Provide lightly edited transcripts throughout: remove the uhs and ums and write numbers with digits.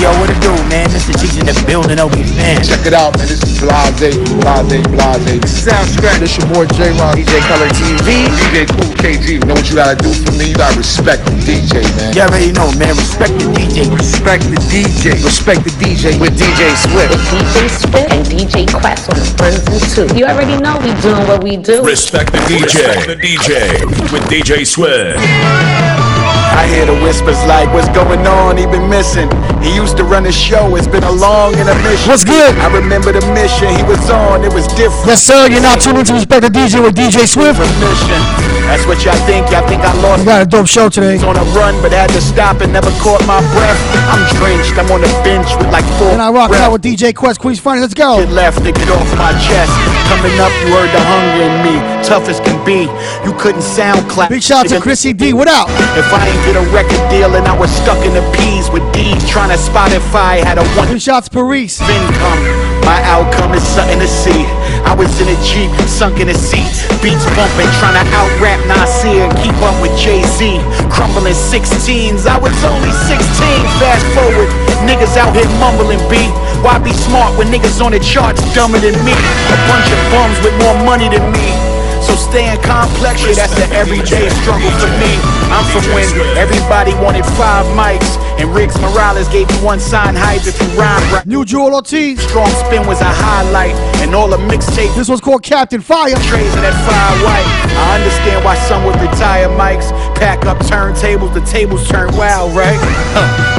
yo, what it do, man? Mr. G's in the building, Obi, man. Check it out, man. This is Blase. This is S.TREET. This your boy J-Rock. DJ Color TV. DJ Cool KG. You know what you gotta do for me? You gotta respect the DJ, man. You already know, man. Respect the DJ. Respect the DJ. Respect the DJ with DJ Swift. With DJ Swift and DJ Quest on the ones and twos. You already know we doing what we do. Respect the DJ. Respect the DJ with DJ Swift. I hear the whispers like, what's going on? He been missing. He used to run the show. It's been a long intermission. What's good? I remember the mission he was on. It was different. Yes, sir. You're now tuned into Respect the DJ with DJ Swift. That's what y'all think. Y'all think I lost. We got a dope show today. On a run, but had to stop and never caught my breath. I'm drenched. I'm on the bench with like 4. And I rock out with DJ Quest, Queen's Finest. Let's go. Get left to get off my chest. Coming up, you heard the hunger in me. Tough as can be. You couldn't sound clap. Big shout out to Krissy D. What up? If I ain't get a record deal and I was stuck in the P's with D's trying to Spotify, had a one. Big shout out to Paris. Income. My outcome is something to see. I was in a Jeep, sunk in a seat, beats bumping, trying to out-rap Nasir and keep up with Jay-Z. Crumbling 16s, I was only 16. Fast forward, niggas out here mumbling B. Why be smart when niggas on the charts dumber than me? A bunch of bums with more money than me. So staying complex, yeah, that's an everyday struggle for me. I'm from when everybody wanted 5 mics and Riggs Morales gave you one sign hype if you rhyme right. New Jewel Ortiz. Strong Spin was a highlight and all the mixtapes. This one's called Captain Fire. Trays of that fire white. I understand why some would retire mics, pack up turntables, the tables turn wild, right?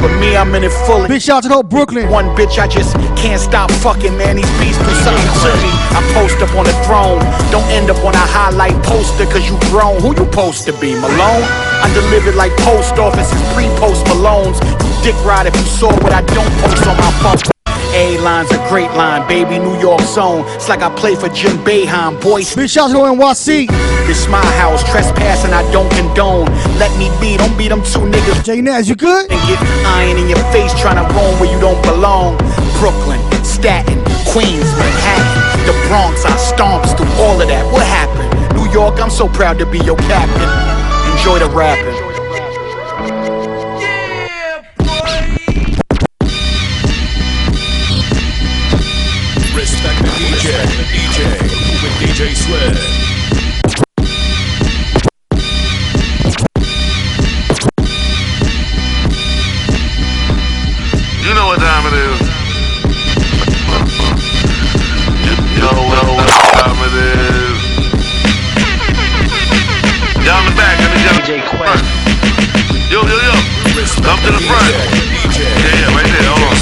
But me, I'm in it fully. Big shout out to the whole Brooklyn. One bitch, I just can't stop fucking, man. These beats do something to me. I post up on the throne. Don't end up on a highlight poster cause you grown. Who you supposed to be, Malone? I delivered like post offices, pre-post Malones. You dick ride if you saw what I don't post on my phone. A-line's a great line, baby, New York zone. It's like I play for Jim Boeheim, boys. Big shout out to NYC. This my house, trespassing I don't condone. Let me be, don't be them 2 niggas. J Naz, you good? And get iron in your face trying to roam where you don't belong. Brooklyn, Staten, Queens, Manhattan, the Bronx, I stomps through all of that. What happened? New York, I'm so proud to be your captain. Enjoy the rapping. Respect the DJ with DJ Swift. You know what time it is. You know what time it is. Y'all in the back, I need y'all DJ Quest. Yo. Come to the front. Yeah, right there, hold on.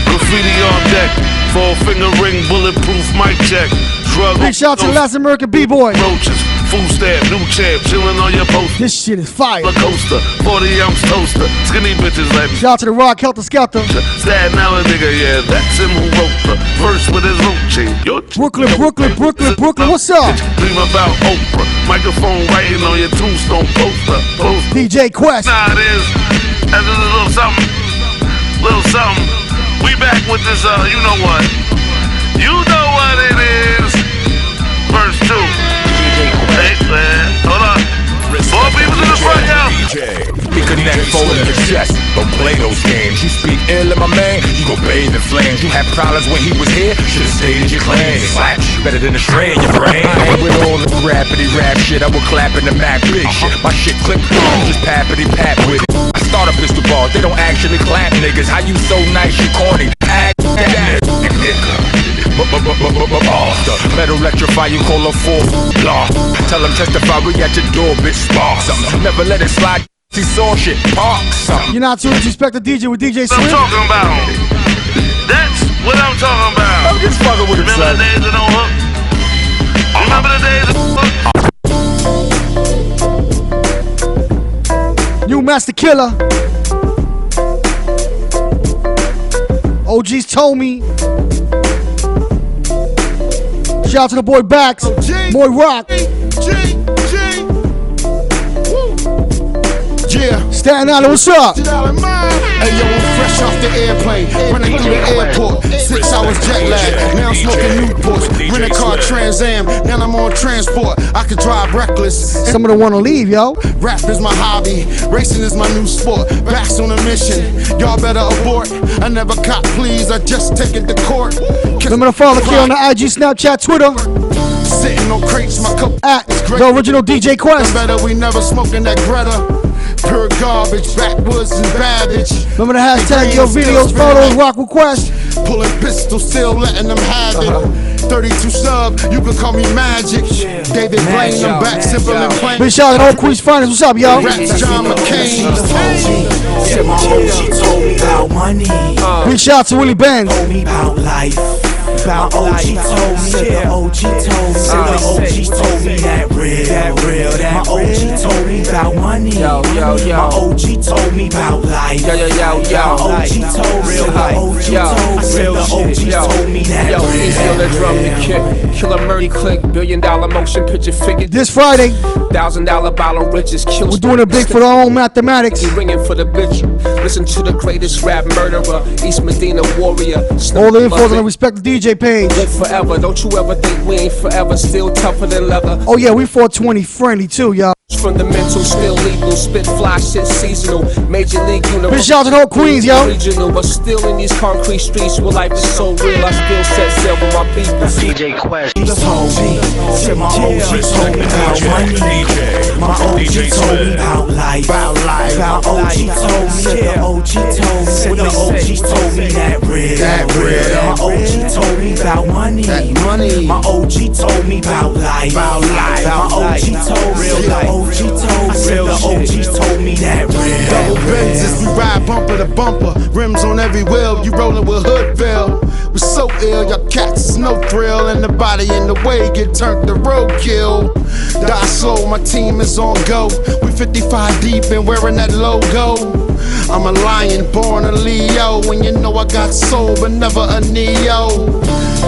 Graffiti on deck. 4-finger ring, bulletproof mic check. Drug. Big shout out to the last American B-boy. Roaches, food stab, new champ, chilling on your poster. This shit is fire. Coaster, 40-ounce toaster. Skinny bitches like me. Shout out to the Rock Helter Skelter. Staten Island nigga, yeah, that's him who wrote the verse with his root chain. Brooklyn, what's up? Dream about Oprah. Microphone writing on your tombstone poster. DJ Quest. Nah, it is. That's just a little something. We back with this, you know what? You know what it is. Verse 2. Hey, man, hold on. 4 people in the front, y'all. We connect, fold in your chest. Don't play those games. You speak ill of my man, you gon' bathe in flames. You had problems when he was here, should've stayed in your claim. Slap better than a stray in your brain. With all the rapidy rap shit, I would clap in the Mac big shit. My shit click, just pappity pat with it. I start a pistol ball, they don't actually clap niggas. How you so nice, you corny? Act that nigga. Metal electrify, you call a 4 law. Tell them testify, we at your door, bitch, spark something. Never let it slide, see saw shit, park something. You're not tuned to Respect the DJ with DJ Swift. What I'm talking about. That's what I'm talking about. I'm just fucking with it, Remember the days of no hook? Remember the days of hook? New Master Killer. OGs told me. Shout out to the boy Bax, boy Rock. Yeah. Staten Island, what's up? Hey yo, I'm fresh off the airplane, running through the airport. 6 hours jet lag. Now I'm smoking Newports, rent a car Trans Am, now I'm on transport. I could drive reckless. Some of them want to leave, yo. Rap is my hobby, racing is my new sport. Back's on a mission, y'all better abort. I never cop please, I just take it to court. Remember to follow K on the IG, Snapchat, Twitter. Sitting on crates, my cup At is great. the original DJ Quest. Better, we never smoking that Greta. Pure garbage, backwoods and babbage. Remember to hashtag your videos, photos, rock request. Pulling pistols, still letting them have it. 32 sub, you can call me Magic. David Blaine, I'm back, simple and plain. Big shout out to Old Queens Finest. What's up, yo? Raps John McCain. Said my OG told me about money. Big shout out to Willie Benz. Told me about life. My OG told me, said the OG told me, said the OG told me that real. My OG told me about money. My OG told me about life. My OG told me, said the OG told me that real. The drum, the kick, killer murdy click, $1 billion motion picture figure. This Friday, $1,000 bottle riches, kill. we're doing it big for our own mathematics. Ringing for the bitch. Listen to the greatest rap murderer, East Medina warrior. All the info on the Respect the DJ page. Live forever, don't you ever think we ain't forever, still tougher than leather. Oh yeah, we 420 friendly too, y'all. From the mental, still lethal, spit fly shit seasonal. Major league universal. Big shout out to the whole Queens, yo. Regional, but still in these concrete streets where life is so real, I still set sail with my people. DJ Quest told me, said my OG told me about money. My OG told me about life. My OG told me, said the OG told me, said the OG told me that real. My OG told me about money. My OG told me about life. My OG told me, the OG told me, said the OG told me that real. Double Benzes, we ride bumper to bumper. Rims on every wheel, you rolling with Hoodville. We're so ill, y'all cats is no thrill. And the body in the way get turned to roadkill. Die slow, my team is on go. We 55 deep and wearing that logo. I'm a lion, born a Leo. And you know I got soul, but never a Neo.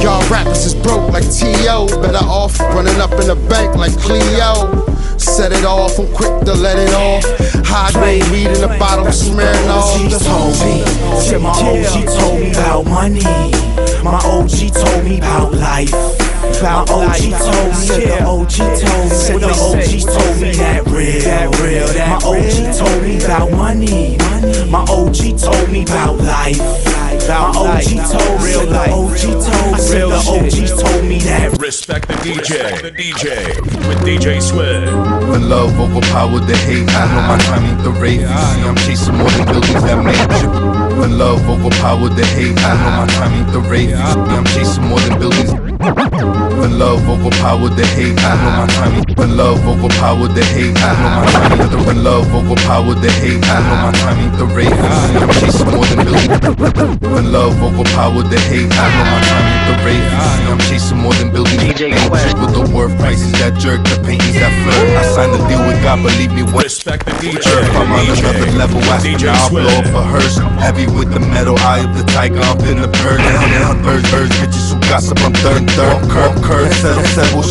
Y'all rappers is broke like T.O. Better off running up in the bank like Cleo. Set it off, I'm quick to let it off. High grade weed in a bottle, smearing off. My OG told me, said my OG told me about money. My OG told me about life. My OG told me, said the OG told me, said the OG told me that real. My OG told me about money. My OG told me about life. My OG told me, said the OG told me, said the OG told me that. Respect the DJ with DJ Swift. When love overpowered the hate, I know my time ain't the race. You see, I'm chasing more than buildings that make you. When love overpowered the hate, I know my time ain't the race. You see, I'm chasing more than buildings. When love overpowered the hate, I know my time ain't. When love overpowered the hate, I know my time ain't the. When love overpowered the hate, I know my time ain't the race. You see, I'm chasing more than buildings. When love overpowered the hate, I know my time ain't the race. You see, I'm chasing more than buildings. DJ Quest with the word prices that jerk, the paintings that flirt. I signed the deal with God, believe me. Respect the DJ. If I'm on another level, I'll blow up a hearse. Heavy with the metal, eye of the tiger, up in the bird. Birds, bitches who gossip, I'm third. Curve, settle,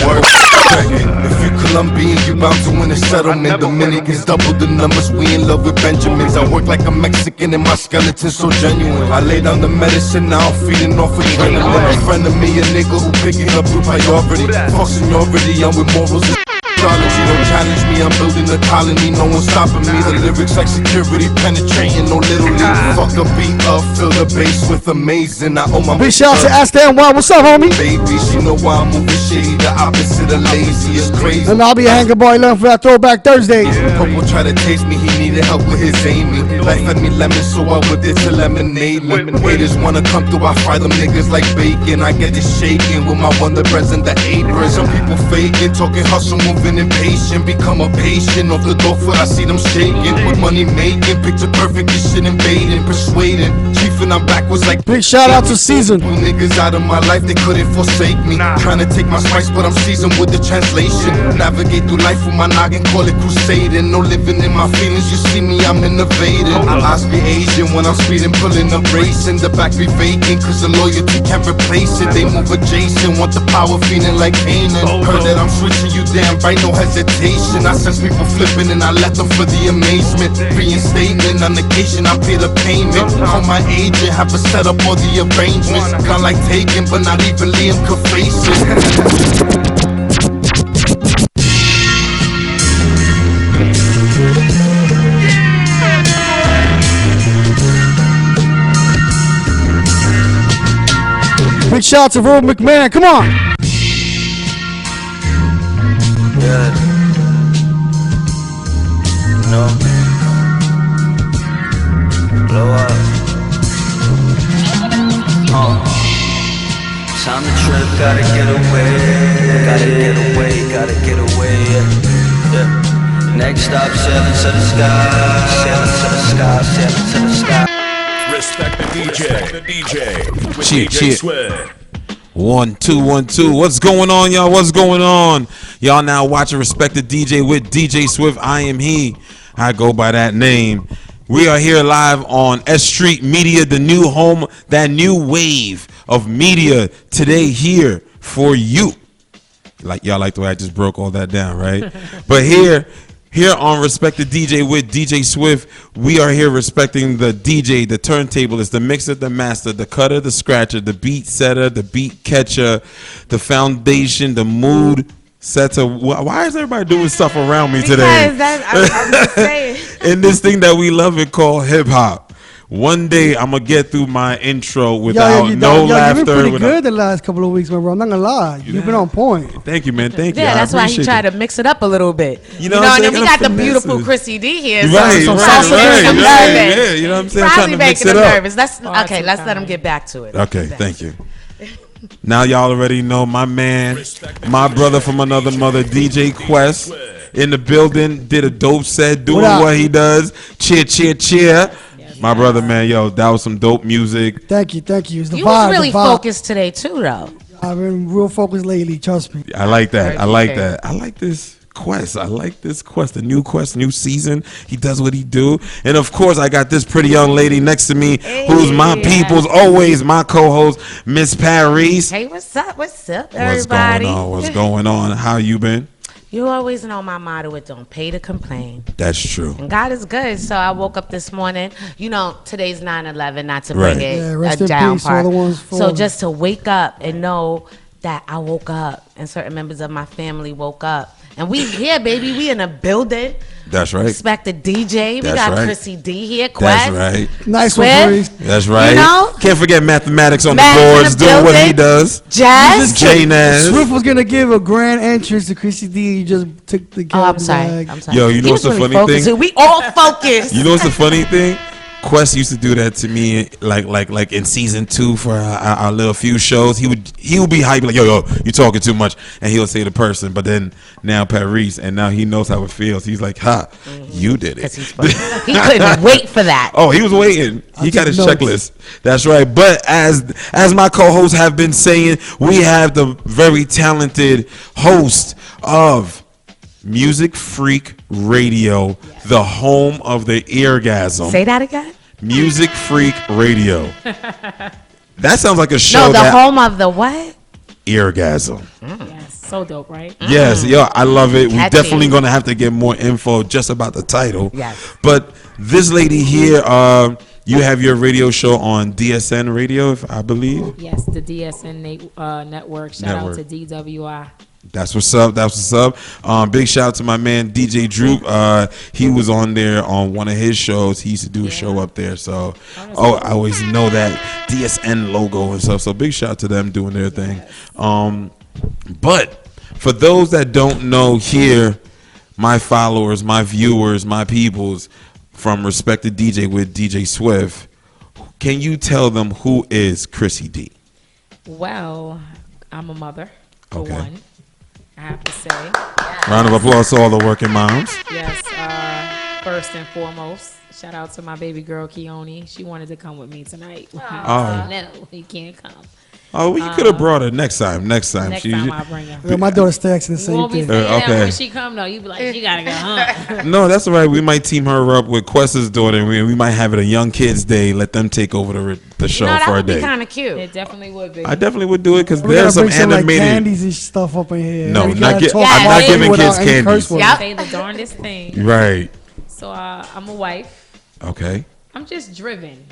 work. If you Colombian, you bound to win a settlement. Dominicans double the numbers, we in love with Benjamins. I work like a Mexican and my skeleton's so genuine. I lay down the medicine, now I'm feeding off adrenaline. In front of me, a nigga who picking up with priority. Fuck seniority, I'm with morals and astrology. Don't challenge me, I'm building a colony, no one's stopping me. The lyrics like security, penetrating, no little league. Fuck a beat up, fill the bass with amazing. I owe my big shout out to S.STREET. What's up, homie? Baby, she know why I'm moving shady, the opposite of lazy, it's crazy. And I'll be a hanger boy left for that Throwback Thursday. Purple try to taste me, he needed help with his aiming. Life fed me lemon, so I whipped it to lemonade. Haters wanna come through, I fry them niggas like bacon. I get it shaking with my wonder breads and the apron. Some people faking, talking hustle, moving impatient. Become a patient, off the door foot, I see them shaking. With money making, picture perfect, this shit invading, persuading. Chiefin', I'm backwards like big shout out to Season. Niggas out of my life, they couldn't forsake me. Trying to take my spice, but I'm seasoned with the translation. Navigate through life with my noggin, call it crusading. No living in my feelings, you see me, I'm innovating. Eyes be Asian when I'm speeding, pulling up racing. The back be vacant, cause the loyalty can't replace it. They move adjacent, want the power, feeling like Canaan. Heard that I'm switching you damn right, no hesitation. I sense people flipping and I let them for the amazement. Reinstatement on occasion, I pay the payment. payment. Call my agent, have a set up all the arrangements. Kinda like Taken, but not even Liam could face it. Big shout out to Rob McMahon. Come on. Yeah. No. Blow up. Time to trip, gotta get away. Gotta get away, gotta get away. Yeah. Next stop, sailing to the sky. Sailing to the sky, sailing to the sky. Respect the DJ. The DJ. With Cheer, DJ cheer. Swift. 1 2 1 2. What's going on, y'all? What's going on? Y'all now watching Respect the DJ with DJ Swift. I am he. I go by that name. We are here live on S.STREET Media, the new home, that new wave of media today here for you. Like y'all like the way I just broke all that down, right? But here on Respect the DJ with DJ Swift, we are here respecting the DJ, the turntablist, the mixer, the master, the cutter, the scratcher, the beat setter, the beat catcher, the foundation, the mood setter. Why is everybody doing stuff around me today? Because I'm just saying. In this thing that we love it called hip hop. One day I'm gonna get through my intro without no laughter. You've been pretty good the last couple of weeks, man, bro. I'm not gonna lie. You've been on point. Thank you, man. Thank you. Yeah, that's why he tried to mix it up a little bit. You know what I'm saying? And we got the beautiful Krissy D here. Right, so right. Yeah, you know what I'm saying? Probably making him nervous. Let's let him get back to it. Okay, thank you. Now y'all already know my man, my brother from another mother, DJ Quest, in the building, did a dope set, doing what he does. Cheer, cheer, cheer. My brother, man, yo, that was some dope music. Thank you. It's the You vibe, was really the vibe. focused today too, though. I've been real focused lately. Trust me. I like that. I like that. I like this Quest. I like this Quest. The new Quest, new season. He does what he do. And of course, I got this pretty young lady next to me, who's my people's, always my co-host, Miss Paris. Hey, what's up? What's up, everybody? What's going on? How you been? You always know my motto is don't pay to complain. That's true. And God is good. So I woke up this morning. You know, today's 9/11, not to bring it a down part. So just to wake up and know that I woke up and certain members of my family woke up. And we here, baby. We in a building. That's right. Respect the DJ. We That's got right. Krissy D here. Quest. That's right. Nice one, Swift. Maurice. That's right. You know? Can't forget mathematics on the boards, doing what he does. Jazz. J-Naz. Swift was gonna give a grand entrance to Krissy D. You just took the I'm sorry. Yo, you know what's the funny thing? We all focused. You know what's the funny thing? Quest used to do that to me, like in season 2 for our little few shows. He would be hyped, like yo, you talking too much, and he'll say the person. But then now Paris, and now he knows how it feels. He's like, you did it. He couldn't wait for that. Oh, he was waiting. He got his checklist. That's right. But as my co-hosts have been saying, we have the very talented host of Music Freak Radio, the home of the eargasm. Say that again. Music Freak Radio. That sounds like a show. No, the home of the what? Eargasm. Yes, so dope, right? Yes, yo, I love it. We're Catchy. definitely gonna have to get more info just about the title. Yes. But this lady here, you have your radio show on DSN Radio, I believe. Yes, the DSN network. Shout out to DWI. That's what's up. Big shout out to my man DJ Drew. He was on there on one of his shows. He used to do a show up there. So, I always know that DSN logo and stuff. So big shout out to them doing their thing. But for those that don't know here, my followers, my viewers, my peoples from Respect the DJ with DJ Swift, can you tell them who is Krissy D? Well, I'm a mother, for one. I have to say. Round of applause to all the working moms. Yes, first and foremost, shout out to my baby girl, Keone. She wanted to come with me tonight. No, you can't come. Oh, well, you could have brought her next time. Next time I'll bring her. Yeah, my daughter still asking the same thing. Okay. When she come, though, you be like, she got to go home. No, that's all right. We might team her up with Quest's daughter, and we might have it a Young Kids Day. Let them take over the show for a day. That would be kind of cute. It definitely would be. I definitely would do it because We there's gotta some bring animated. Like candies and stuff up in here. No, We I'm gotta talk not giving kids without any candies. curse words. Say the darndest thing. Right. So I'm a wife. Okay. I'm just driven.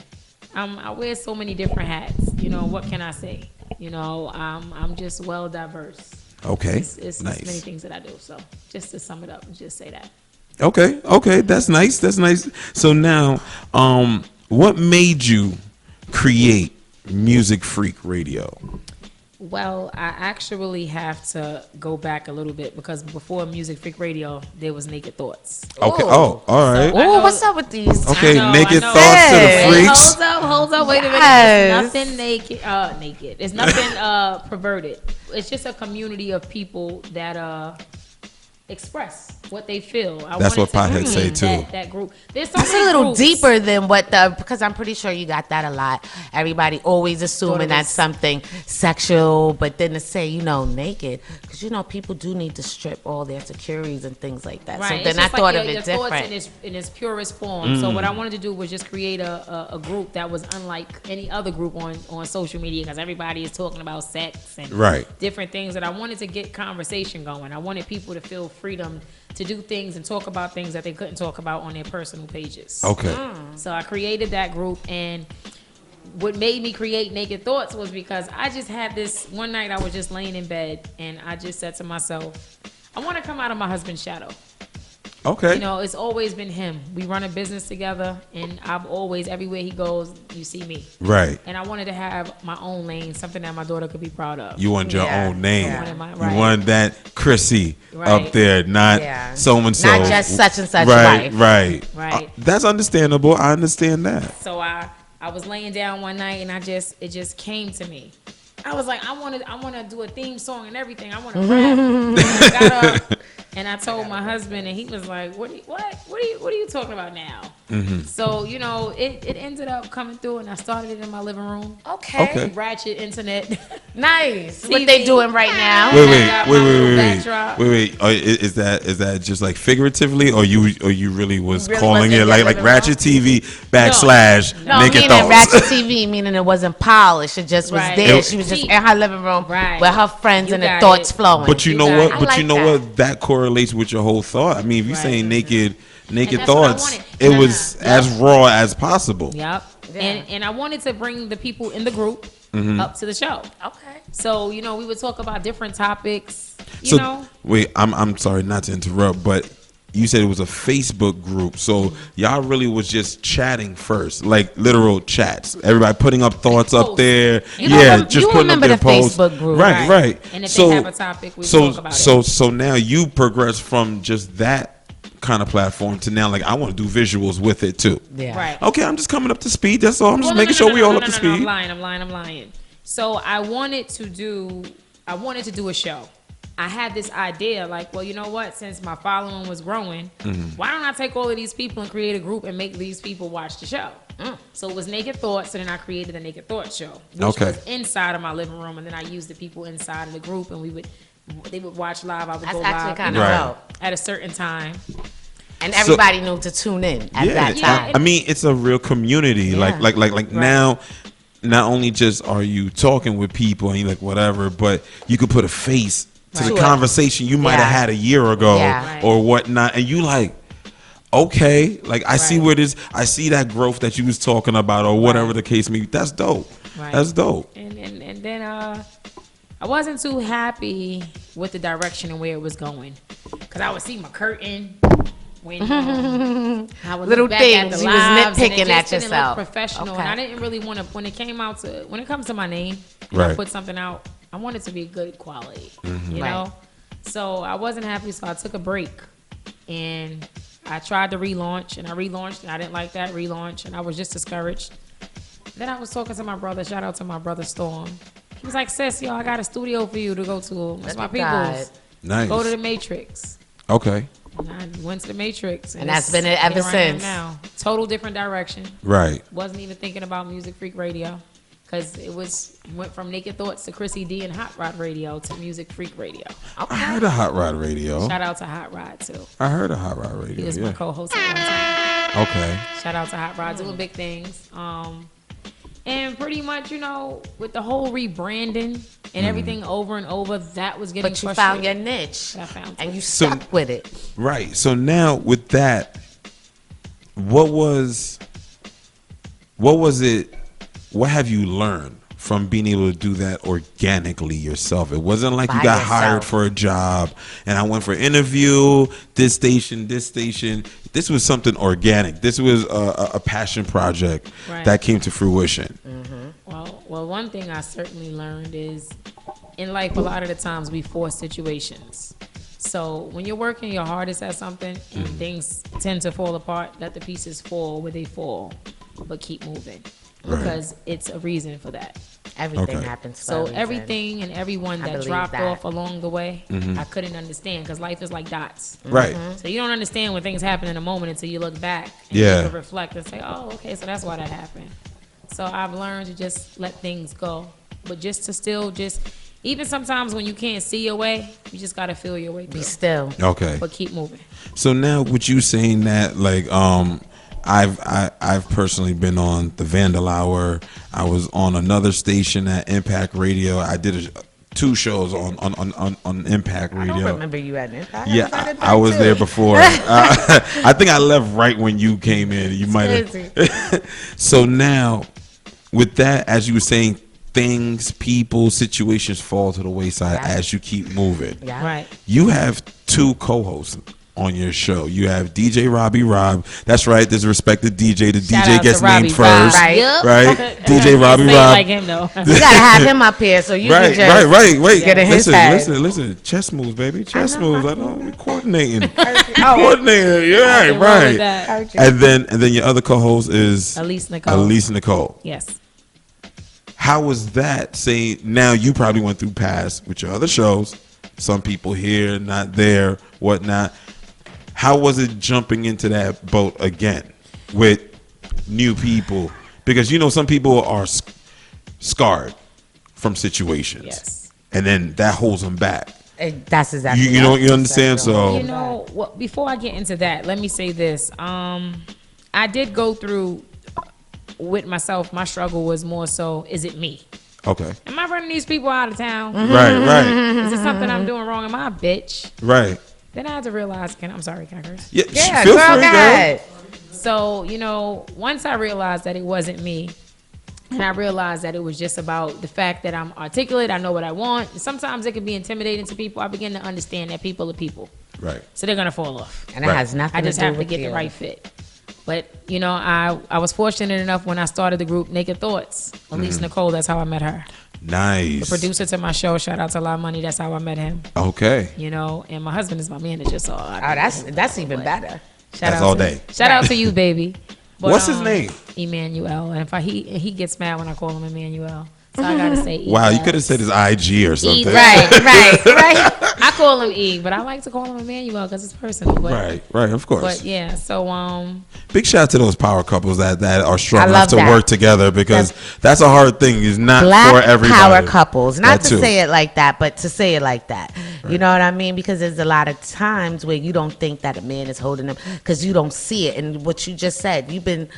I wear so many different hats. You know, what can I say? You know, I'm just well diverse. Okay, it's nice. many things that I do. So just to sum it up, just say that. Okay, that's nice. That's nice. So now, what made you create Music Freak Radio? Well, I actually have to go back a little bit because before Music Freak Radio, there was Naked Thoughts. Okay. Oh, all right. Oh, what's up with these? Okay, I know, Naked I know. Thoughts to the freaks. Hold up, wait a minute. Yes. It's nothing naked. It's nothing perverted. It's just a community of people that express what they feel. That's what Pothead say too. That group. There's so That's a many little groups. deeper than what because I'm pretty sure you got that a lot. Everybody always assuming that's something sexual, but then to say, you know, naked, because, you know, people do need to strip all their securities and things like that. Right. So then I thought of it thoughts different. in its purest form. So what I wanted to do was just create a group that was unlike any other group on social media, because everybody is talking about sex and different things, that I wanted to get conversation going. I wanted people to feel freedom to do things and talk about things that they couldn't talk about on their personal pages. Okay. So I created that group, and what made me create Naked Thoughts was because I just had this one night. I was just laying in bed, and I just said to myself, I want to come out of my husband's shadow. Okay. You know, it's always been him. We run a business together, and I've always, everywhere he goes, you see me. Right. And I wanted to have my own lane, something that my daughter could be proud of. You want your own name. Yeah. You want that Krissy up there, not so and so. Not just such and such right, wife. Right. That's understandable. I understand that. So I was laying down one night, and it just came to me. I was like, I want to do a theme song and everything. I want to rap. And I got up, and I told my husband, and he was like, What are you talking about now? Mm-hmm. So, you know, it ended up coming through, and I started it in my living room. Okay. Ratchet internet. Nice. TV. What they doing right now? Wait. Is that just like figuratively, or you really was calling it like Ratchet TV / No, Naked meaning Thoughts? Ratchet TV, meaning it wasn't polished. It just was there. She was just in her living room with her friends and the thoughts flowing. But you know what? But you know what? That correlates with your whole thought. I mean, if you're saying naked thoughts, it was as raw as possible. Yep. Yeah. And I wanted to bring the people in the group up to the show. Okay. So, you know, we would talk about different topics. Wait, I'm sorry not to interrupt, but you said it was a Facebook group, so y'all really was just chatting first, like literal chats. Everybody putting up thoughts up there, just putting up their posts. Facebook group, right. And if they have a topic, we talk about it. So now you progress from just that kind of platform to now, like, I want to do visuals with it too. Yeah. Right. Okay, I'm just coming up to speed. That's all. I'm just making sure we all up to speed. I'm lying. So I wanted to do a show. I had this idea, like, well, you know what? Since my following was growing, why don't I take all of these people and create a group and make these people watch the show? So it was Naked Thoughts, and then I created a Naked Thoughts show, which was inside of my living room, and then I used the people inside of the group, and they would watch live. I would go live kind of at a certain time. And everybody knew to tune in at that time. I mean, it's a real community. Yeah. Like now, not only just are you talking with people and you like whatever, but you could put a face to the conversation you might have had a year ago or whatnot, and you like, okay, like I see where this, I see that growth that you was talking about, or whatever the case may be. That's dope. That's dope. And then I wasn't too happy with the direction and where it was going, because I would see my curtain when I would little look back things at the you was lives, nitpicking and it just at didn't yourself. look professional, Okay. and I didn't really want to. When it comes to my name, and I put something out, I want it to be good quality, you know. So I wasn't happy, so I took a break, and I tried to relaunch, and I didn't like that relaunch, and I was just discouraged. Then I was talking to my brother. Shout out to my brother Storm. He was like, "Sis, I got a studio for you to go to. That's my people's. Nice. Go to the Matrix." Okay. And I went to the Matrix, and that's been it ever since. Now, total different direction. Right. Wasn't even thinking about Music Freak Radio, because went from Naked Thoughts to Krissy D and Hot Rod Radio to Music Freak Radio. I heard of Hot Rod Radio. Shout out to Hot Rod too. I heard of Hot Rod Radio. He was my co-host at one time. Okay. Shout out to Hot Rod, doing big things. And pretty much, you know, with the whole rebranding and everything over and over, that was getting frustrating. But you found your niche. I found and you stuck with it. Right. So now with that, what was it what have you learned from being able to do that organically yourself? It wasn't like you By got yourself. hired for a job and I went for an interview, this station. This was something organic. This was a passion project that came to fruition. Well, one thing I certainly learned is in life, a lot of the times we force situations. So when you're working your hardest at something and things tend to fall apart, let the pieces fall where they fall, but keep moving. Because it's a reason for that. Everything happens for a So reason. everything and everyone that believe dropped that. off along the way, I couldn't understand because life is like dots. Right. So you don't understand when things happen in a moment until you look back and Yeah. you can reflect and say, oh, okay, so that's why that happened. So I've learned to just let things go. But just to still even sometimes when you can't see your way, you just got to feel your way through. Be still. Okay. But keep moving. So now, with you saying that, like, I've personally been on the Vandal Hour. I was on another station at Impact Radio. I did 2 shows on Impact Radio. I don't remember you at Impact. Yeah, I was there before. I think I left right when you came in. You might have. So now, with that, as you were saying, things, people, situations fall to the wayside as you keep moving. Yeah. Right. You have 2 co-hosts on your show. You have DJ Robbie Rob. That's right. There's a respected DJ. The Shout DJ out gets to Robbie named first. Rob. Right. Right. DJ Robbie Say it Rob. like him though. You gotta have him up here so you can just Wait. get in his head. Listen. Chess moves, baby. Chess moves. I know. We're coordinating. Coordinating. Yeah, Nothing wrong with right. that. And then your other co-host is Elise Nicole. Elise Nicole. Yes. How was that? Say now you probably went through past with your other shows. Some people here, not there, whatnot. How was it jumping into that boat again with new people? Because some people are scarred from situations. Yes. And then that holds them back. That's exactly. You understand? So before I get into that, let me say this. I did go through with myself. My struggle was more so, is it me? Okay. Am I running these people out of town? Right. Is it something I'm doing wrong? Am I a bitch? Right. Then I had to realize, can I curse? Yeah, feel free, girl. So, once I realized that it wasn't me, and I realized that it was just about the fact that I'm articulate, I know what I want. Sometimes it can be intimidating to people. I begin to understand that people are people. Right. So they're going to fall off. And it has nothing I just to do have to with get you. the right fit. But, I was fortunate enough when I started the group Naked Thoughts. Elise Nicole, that's how I met her. Nice. The producer to my show, shout out to La Money, that's how I met him. Okay. And my husband is my manager, so that's even better. That's all day. Shout out to you, baby. But, what's his name? Emmanuel. And he gets mad when I call him Emmanuel. So I gotta say E. Wow, you could have said his IG or something. Right. I call him E, but I like to call him Emmanuel because it's personal. But, right, of course. But yeah, so big shout out to those power couples that are strong I enough love to that. work together, because that's a hard thing. It's not Black for everybody. power couples, not That to too. say it like that, but to say it like that. You know what I mean? Because there's a lot of times where you don't think that a man is holding them because you don't see it. And what you just said, you've been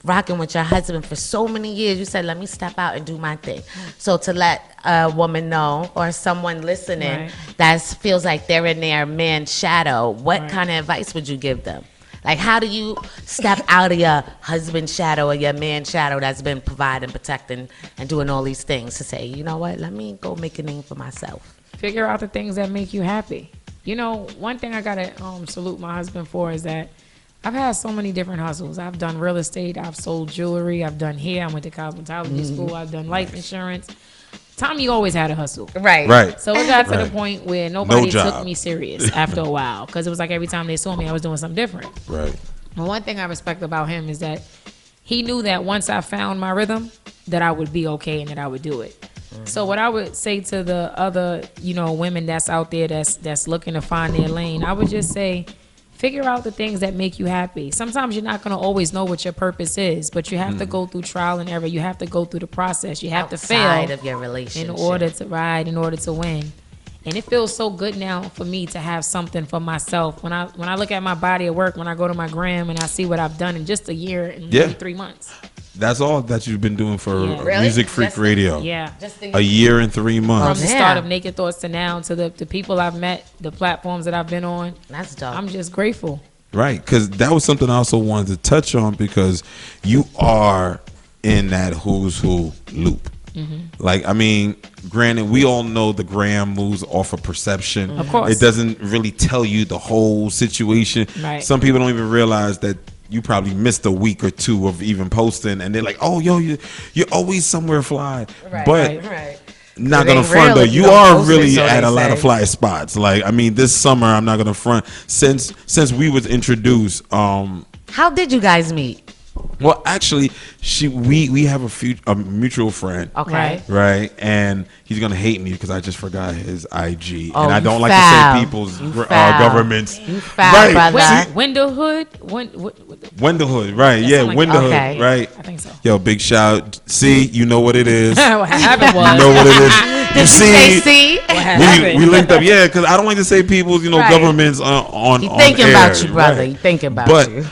rocking with your husband for so many years. You said, let me step out and do my thing. So to let a woman know, or someone listening that feels like they're in their man's shadow, what kind of advice would you give them? Like, how do you step out of your husband's shadow or your man's shadow that's been providing, protecting, and doing all these things to say, you know what, let me go make a name for myself? figure out the things that make you happy. One thing I gotta salute my husband for is that I've had so many different hustles. I've done real estate, I've sold jewelry, I've done hair, I went to cosmetology school, I've done life insurance. Tommy always had a hustle. Right. So it got to the point where nobody took me serious after a while, because it was like every time they saw me, I was doing something different. Right. And one thing I respect about him is that he knew that once I found my rhythm, that I would be okay and that I would do it. So what I would say to the other, women that's out there that's looking to find their lane, I would just say, figure out the things that make you happy. Sometimes you're not going to always know what your purpose is, but you have to go through trial and error. You have to go through the process. You have to fail Outside of your relationship in order to win. And it feels so good now for me to have something for myself. When I look at my body at work, when I go to my gram and I see what I've done in just a year and maybe 3 months. That's all that you've been doing for Music Freak Radio. Yeah. A year and 3 months. From the start of Naked Thoughts to now, to the people I've met, the platforms that I've been on. That's dope. I'm just grateful. Right, because that was something I also wanted to touch on, because you are in that who's who loop. Like, I mean, granted, we all know the gram moves off of perception. Of course. It doesn't really tell you the whole situation. Right. Some people don't even realize that you probably missed a week or two of even posting, and they're like, "Oh, yo, you're always somewhere fly." Right, but right. not It gonna ain't front real though. if you You don't are post it, really so at they a lot of say. fly spots. Like, I mean, this summer I'm not gonna front since we was introduced. How did you guys meet? Well, actually, we have a mutual friend. Okay. Right, and he's gonna hate me because I just forgot his IG, Oh, and I you don't like foul. to say people's You foul. governments. You foul, right, brother. Wendell Hood. Wendell Hood, right? Yeah, like Wendell Hood, okay. right? I think so. Yo, big shout. See, you know what it is. What happened was. You know what it is. Did you say see? What happened? We linked up, yeah, because I don't like to say people's, Right. governments on. He on thinking air, about you, brother. right. He thinking about but, you.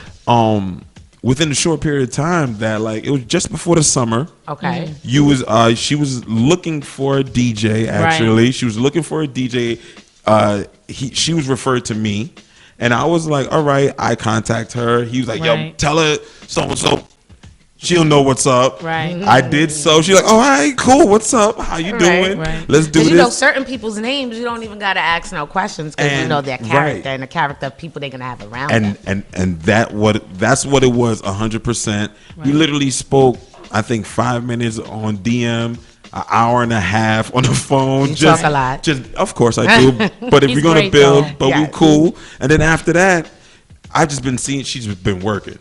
within a short period of time, that like it was just before the summer. Okay. She was looking for a DJ. Actually, she was looking for a DJ. She was referred to me, and I was like, all right. I contact her. He was like, yo, Right. tell her so and so. She'll know what's up. Right. I did so. She's like, all right, cool. What's up? How you doing? Right. Let's do Because this. certain people's names, you don't even gotta ask no questions because you And- know their character right. and the character of people they're gonna have around them. And that's what it was 100%. We literally spoke, I think, 5 minutes on DM, an hour and a half on the phone. You talk a lot. Just of course I do. But if He's we're gonna great, build, though. but we Yeah. cool. And then after that, I've just been seeing she's been working.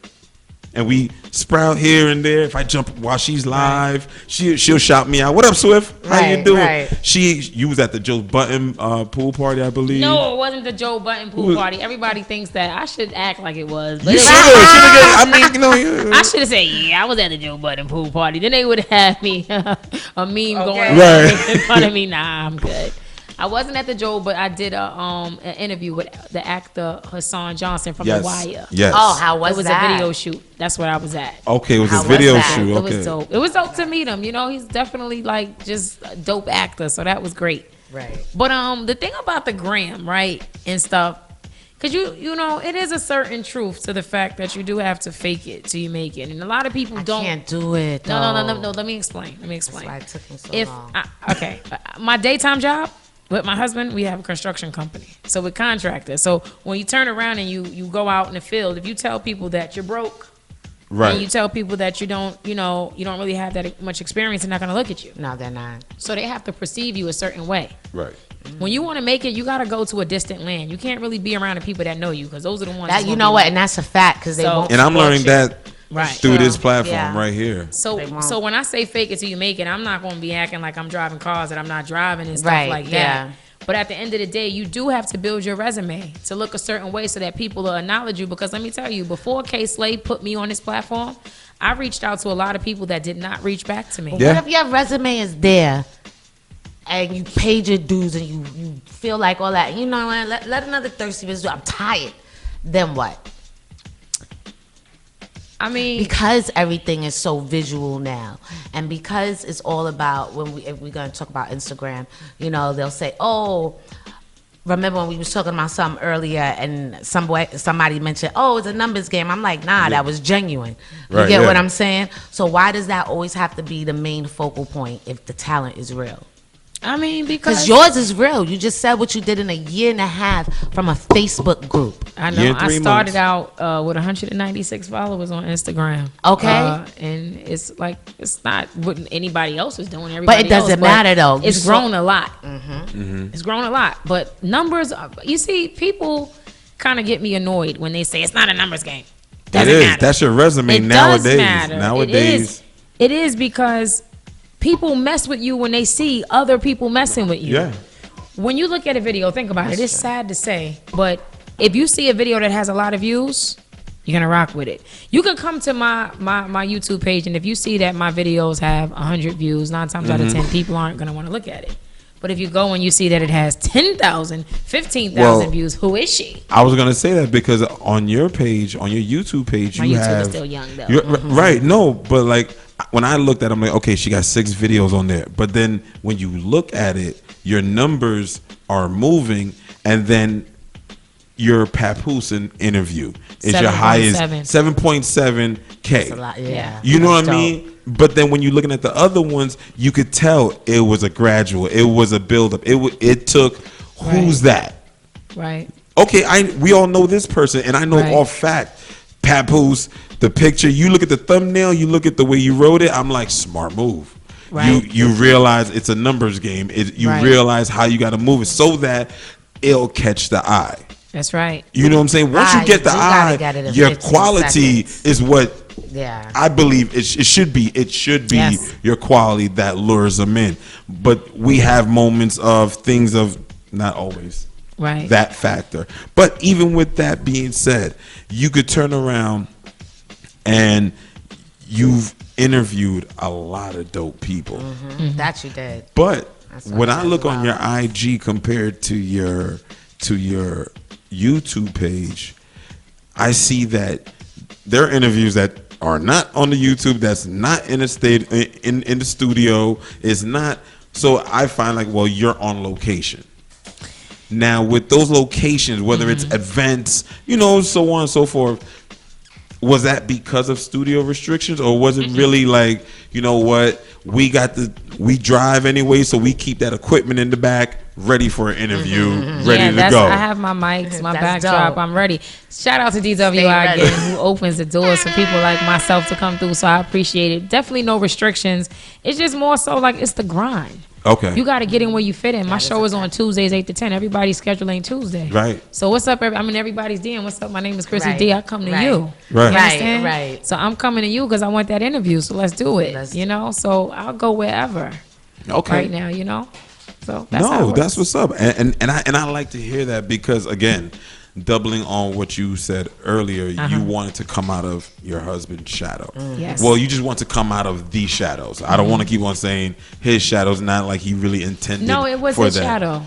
And we sprout here and there. If I jump while she's live, she'll shout me out. What up, Swift? How you Right, doing? right. You was at the Joe Button pool party, I believe. No, it wasn't the Joe Button pool party. Everybody thinks that I should act like it was. But You it should was- have. I mean, I should have said, yeah, I was at the Joe Button pool party. Then they would have me a meme going around Right. making fun of me. Nah, I'm good. I wasn't at the Joe, but I did an interview with the actor Hassan Johnson from Yes. The Wire. Yes. Oh, how was It was that? a video shoot. That's what I was at. Okay, it was How a was video that? shoot. It Okay. was dope. It was dope to meet him. You know, he's definitely like just a dope actor. So that was great. Right. But the thing about the gram, right, and stuff, because you know, it is a certain truth to the fact that you do have to fake it till you make it, and a lot of people don't. Can't do it. No. though. Let me explain. That's why it took me so If long. my daytime job with my husband, we have a construction company, so we're contractors. So when you turn around and you go out in the field, if you tell people that you're broke, Right. and you tell people that you don't really have that much experience, they're not going to look at you. No, they're not. So they have to perceive you a certain way. Right. When you want to make it, you got to go to a distant land. You can't really be around the people that know you, because those are the ones. That that's you gonna know be what, like- and that's a fact because they So- won't. And I'm support learning you. that Right. through this platform yeah. right here. So They won't. so when I say fake it till you make it, I'm not going to be acting like I'm driving cars that I'm not driving and stuff Right, like that. yeah. But at the end of the day, you do have to build your resume to look a certain way so that people will acknowledge you. Because let me tell you, before K Slade put me on this platform, I reached out to a lot of people that did not reach back to me. But what if your resume is there and you paid your dues and you feel like all that? You know what? Let another thirsty bitch do. I'm tired. Then what? I mean, because everything is so visual now, and because it's all about if we're gonna talk about Instagram, you know, they'll say, "Oh, remember when we was talking about something earlier, and somebody mentioned, oh, it's a numbers game." I'm like, nah, that was genuine. You Right, get yeah. what I'm saying? So why does that always have to be the main focal point if the talent is real? I mean, Because yours is real. You just said what you did in a year and a half from a Facebook group. I know. I started out with 196 followers on Instagram. Okay. And it's like, it's not what anybody else is doing. But Everybody it doesn't else, matter, though. It's You grown saw- a lot. Mm-hmm. It's grown a lot. But numbers, you see, people kind of get me annoyed when they say it's not a numbers game. It is. That's your resume It nowadays. does matter. Nowadays. It is because people mess with you when they see other people messing with you. Yeah. When you look at a video, think about it. It's sad to say, but if you see a video that has a lot of views, you're gonna rock with it. You can come to my YouTube page, and if you see that my videos have 100 views, 9 times out of 10, people aren't gonna want to look at it. But if you go and you see that it has 10,000, 15,000 Well, views, who is she? I was gonna say that because on your page, on your YouTube page, My you YouTube is have still young, though. Right? No, but like when I looked at, it, I'm like, okay, she got 6 videos on there. But then when you look at it, your numbers are moving, and then your Papoose interview is your highest 7.7K. That's a lot, yeah. You know what I mean? But then when you're looking at the other ones, you could tell it was a gradual. It was a buildup. It took who's that? Right. Okay, we all know this person, and I know off fact, Papoose, the picture. You look at the thumbnail, you look at the way you wrote it. I'm like, smart move. Right. You realize it's a numbers game. You realize how you got to move it so that it'll catch the eye. That's right. You know what I'm saying? Once you get the eye, your quality is what I believe it should be. It should be your quality that lures them in. But we have moments of things of not always that factor. But even with that being said, you could turn around and you've interviewed a lot of dope people. That you did. But when I look on your IG compared to your YouTube page, I see that there are interviews that are not on the YouTube, that's not in the studio, is not. So I find like, well, you're on location. Now with those locations, whether it's events, so on and so forth, was that because of studio restrictions, or was it really like, you know what, we drive anyway, so we keep that equipment in the back ready for an interview, ready to go? I have my mics, my backdrop, I'm ready. Shout out to DWI again, who opens the doors for people like myself to come through, so I appreciate it. Definitely no restrictions. It's just more so like it's the grind. Okay. You got to get in where you fit in. My show is on Tuesdays, 8 to 10. Everybody's schedule ain't Tuesday. Right. So what's up? Everybody's DM. What's up? My name is Krissy D. I come to you. Right. Right. So I'm coming to you because I want that interview. So let's do it. So I'll go wherever. Okay. Right now, So that's how it works. That's what's up. And I like to hear that because, again, doubling on what you said earlier, you wanted to come out of your husband's shadow. Yes. Well, you just want to come out of these shadows. I don't want to keep on saying his shadows, not like he really intended. No, it was his shadow.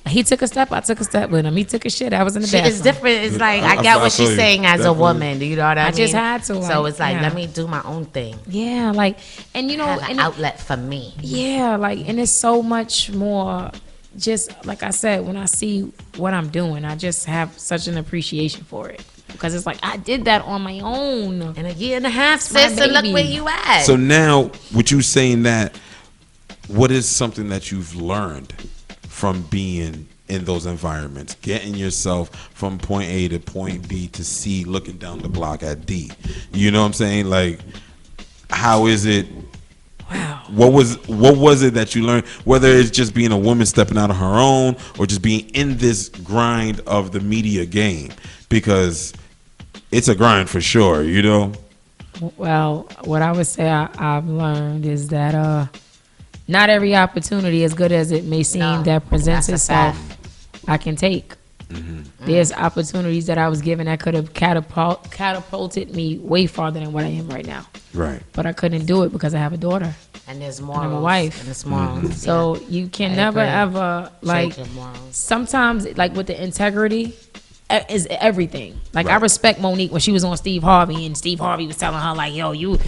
He took a step, I took a step with him. He took a shit, I was in the bathroom. It's different. It's like I get what she's saying as a woman. You know what I mean? I just had to. So it's like, let me do my own thing. Yeah, and have an outlet for me. Yeah, and it's so much more. Just like I said, when I see what I'm doing, I just have such an appreciation for it. Because it's like, I did that on my own. In a year and a half, sis, and look where you at. So now, with you saying that, what is something that you've learned from being in those environments? Getting yourself from point A to point B to C, looking down the block at D. You know what I'm saying? Like, how is it? Wow. What was it that you learned? Whether it's just being a woman stepping out on her own, or just being in this grind of the media game, because it's a grind for sure. Well, what I would say I've learned is that not every opportunity, as good as it may seem, that presents itself, I can take. There's opportunities that I was given that could have catapulted me way farther than what I am right now. Right. But I couldn't do it because I have a daughter. And there's morals. And I'm a wife. And it's morals. So you can never ever, sometimes, with the integrity is everything. I respect Monique when she was on Steve Harvey, and Steve Harvey was telling her yo, you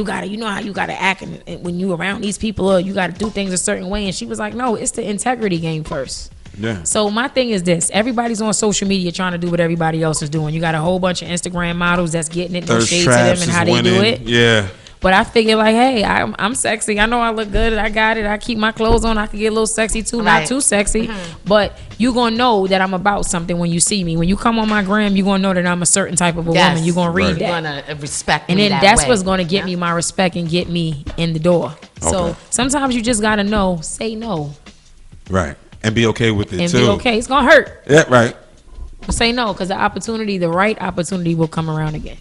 gotta, you know how you gotta act and when you around these people, you gotta do things a certain way. And she was like, no, it's the integrity game first. Yeah. So my thing is this: everybody's on social media trying to do what everybody else is doing. You got a whole bunch of Instagram models that's getting it, no shades to them and how they do it. Yeah. But I figure hey, I'm sexy. I know I look good. I got it. I keep my clothes on. I can get a little sexy too, not too sexy. But you gonna know that I'm about something when you see me. When you come on my gram, you gonna know that I'm a certain type of a woman. You gonna read that. You're gonna respect me. And then that's what's gonna get me my respect and get me in the door. Okay. So sometimes you just gotta know, say no. Right. And be okay with it too. And be okay. It's gonna hurt. Yeah, right. But say no, because the right opportunity will come around again.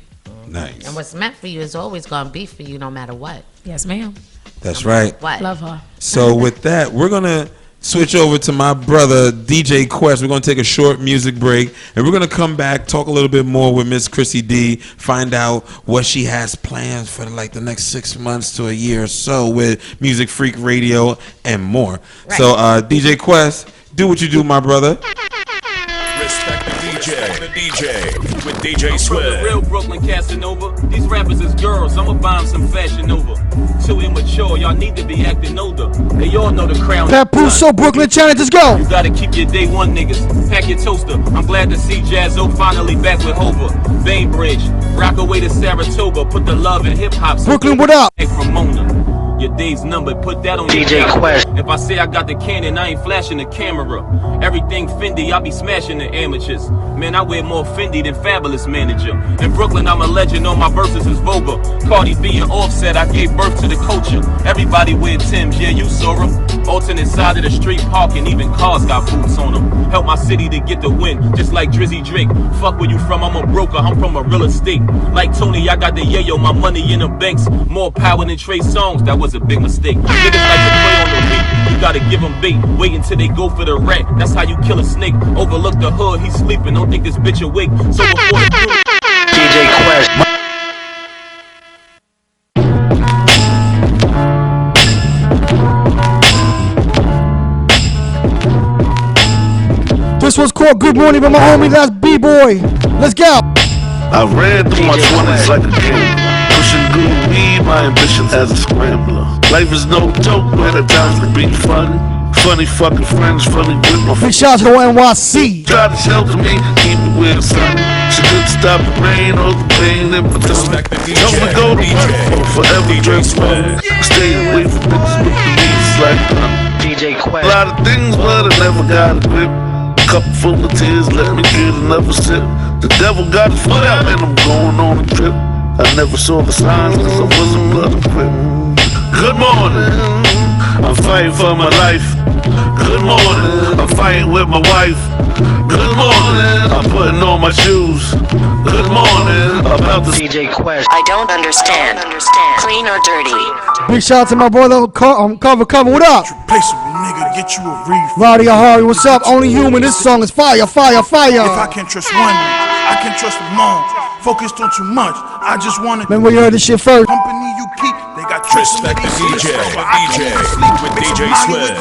Nice. And what's meant for you is always gonna be for you, no matter what. Yes, ma'am. That's right. What? Love her. So with that, we're gonna switch over to my brother DJ Quest. We're gonna take a short music break, and we're gonna come back, talk a little bit more with Miss Krissy D, find out what she has plans for the next 6 months to a year or so with Music Freak Radio and more. Right. So DJ Quest, do what you do, my brother. Respect the DJ with DJ Swift. The real Brooklyn Casanova. These rappers is girls. I'ma buy them some Fashion Nova. Too immature. mature, y'all need to be acting older. They all know the crown. Papoose, Brooklyn Challenge, let's go. You gotta keep your day one niggas. Pack your toaster. I'm glad to see Jazzo finally back with Hova. Bainbridge, Rockaway to Saratoga. Put the love in hip hop. Brooklyn, what up? From Mona. Your day's numbered, put that on DJ your Quest. If I say I got the cannon, I ain't flashing the camera. Everything Fendi, I be smashing the amateurs. Man, I wear more Fendi than Fabulous Manager. In Brooklyn, I'm a legend, all my verses is Voga. Cardi B and Offset, I gave birth to the culture. Everybody wear Timbs, yeah, you saw them. Alternate side of the street parking, even cars got boots on them. Help my city to get the win, just like Drizzy Drake. Fuck where you from, I'm a broker, I'm from a real estate. Like Tony, I got the yayo, my money in the banks. More power than Trey Songz, that was a big mistake. Niggas like to play on the beat, you gotta give them bait. Wait until they go for the rat, that's how you kill a snake. Overlook the hood, he's sleeping, don't think this bitch awake. So before the DJ Quest. This was called Good Morning by my homie, that's B-Boy. Let's go. I ran through my 20s like a gambler. Pushing good weed, my ambition as a scrambler. Life is no joke, man, at times can be fun. Funny fucking friends, funny with my big shout out to NYC. Try to shelter me, keep me where the sun. She couldn't stop the rain or the pain in between. Don't we go to work for forever drink one. Stay away from bitches with the leaves like DJ Quest. A lot of things, but I never got a grip. Cup full of tears, let me get another sip. The devil got his foot out and I'm going on a trip. I never saw the signs cause I wasn't blood equipped. Good morning, I'm fighting for my life. Good morning, I'm fighting with my wife. Good morning, I'm putting on my shoes. Good morning, about the DJ Quest. I don't understand. Clean or dirty? Big shout out to my brother Cover. What up? Nigga, get you a reef. Roddy Ahari, what's up? Only human. This song is fire, fire, fire. If I can't trust one, I can trust them all. Focused on too much. I just wanna. Remember you heard this shit first. Company you keep, they got tricks. Respect the DJ with DJ Swift.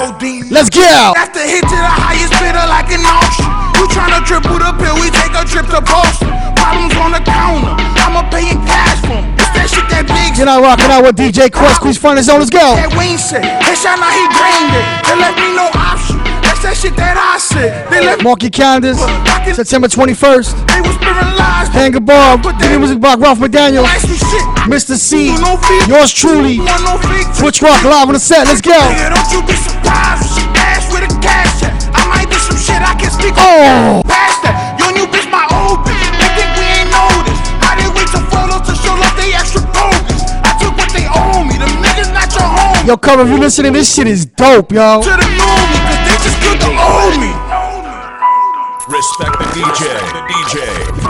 Let's get out. That's the hit to the highest bidder like an auction. You tryna triple the bill, we take a trip to Boston. Problems on the counter, I'ma pay in cash for them. It's that shit that big. You're not rocking out with DJ Quest, Squeeze Finest Zone, let's go. That Wayne said, headshot now he drained it. They left me no option. That's that shit that I said. They left mark your calendars, September 21st. They was spitting lies. Hang a bar, the music box, Ralph McDaniel, Mr. C, yours truly, Twitch Rock live on the set, let's go. Nigga, don't you be surprised when she dash with a cash check. I might do some shit I can speak on. Past that, your new bitch my old bitch. They think we ain't noticed. I didn't wait till photos to show love they extra bogus. I took what they owe me, them niggas not your home. Yo, Cover, if you listening, this shit is dope, yo. To the movie, cause they just good to owe me. Respect the DJ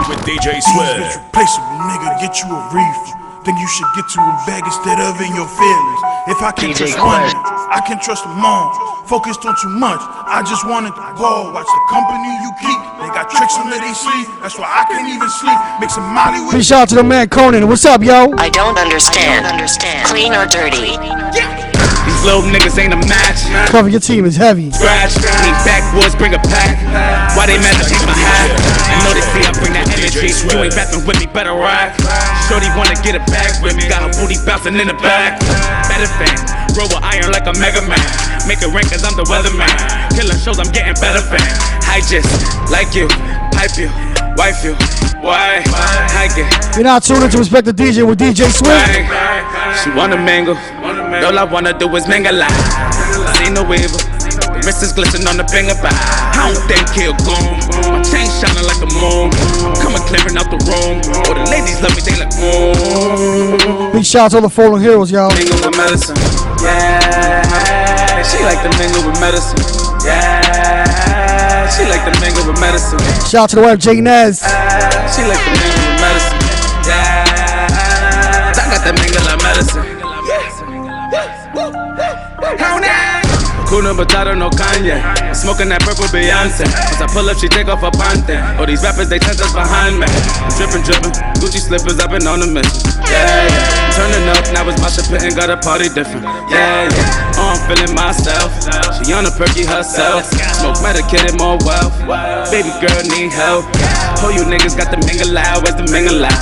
with DJ Swift. Replaceable nigga, get you a reef. Then you should get to a bag instead of in your feelings. If I can't trust one, I can trust them all. Focused on too much, I just wanted to go. Watch the company you keep, they got tricks under their sleeve. That's why I can't even sleep. Mix some Molly with. Big shout out to the man Conan. What's up, yo? I don't understand. Clean or dirty? These little niggas ain't a match. Cover, your team is heavy. Scratch, need backwoods, bring a pack. Why they mad to change my hat? I know they see I bring that energy. You ain't rapping with me, better rock. Shorty wanna get a bag with me, got her booty bouncing in the back. Better thing, roll with iron like a Mega Man. Make it rain cause I'm the weatherman. Killing shows, I'm getting better fan. I just like you, pipe you, wife you. Why? I get. You're not tuning to Respect the DJ with DJ Swift. She wanna mingle, all I wanna do is mingle. See no waiver, wrist is glistening on the finger back. I don't think he'll go. My chain shining like the moon. I'm coming clearing out the room. All the ladies love me, they like moon. Big shout out to all the fallen heroes, y'all. Mingle with medicine, yeah. She like to mingle with medicine, yeah. She like to mingle with medicine. Shout out to the wife, Jay Nez. She like to mingle with medicine, yeah. I got the mingle of medicine. Kuna Matata, no Kanye. I'm smoking that purple Beyonce. Once I pull up, she take off her pante. All these rappers, they tend us behind me. I'm drippin', Gucci slippers, I've been on a mission. Yeah, yeah. Turning up, now it's Masha Pitt and got a party different. Yeah, yeah. Oh, I'm feeling myself. She on a perky herself. Smoke medicated, more wealth. Baby girl need help. Oh, you niggas got the mingle loud. Where's the mingle loud?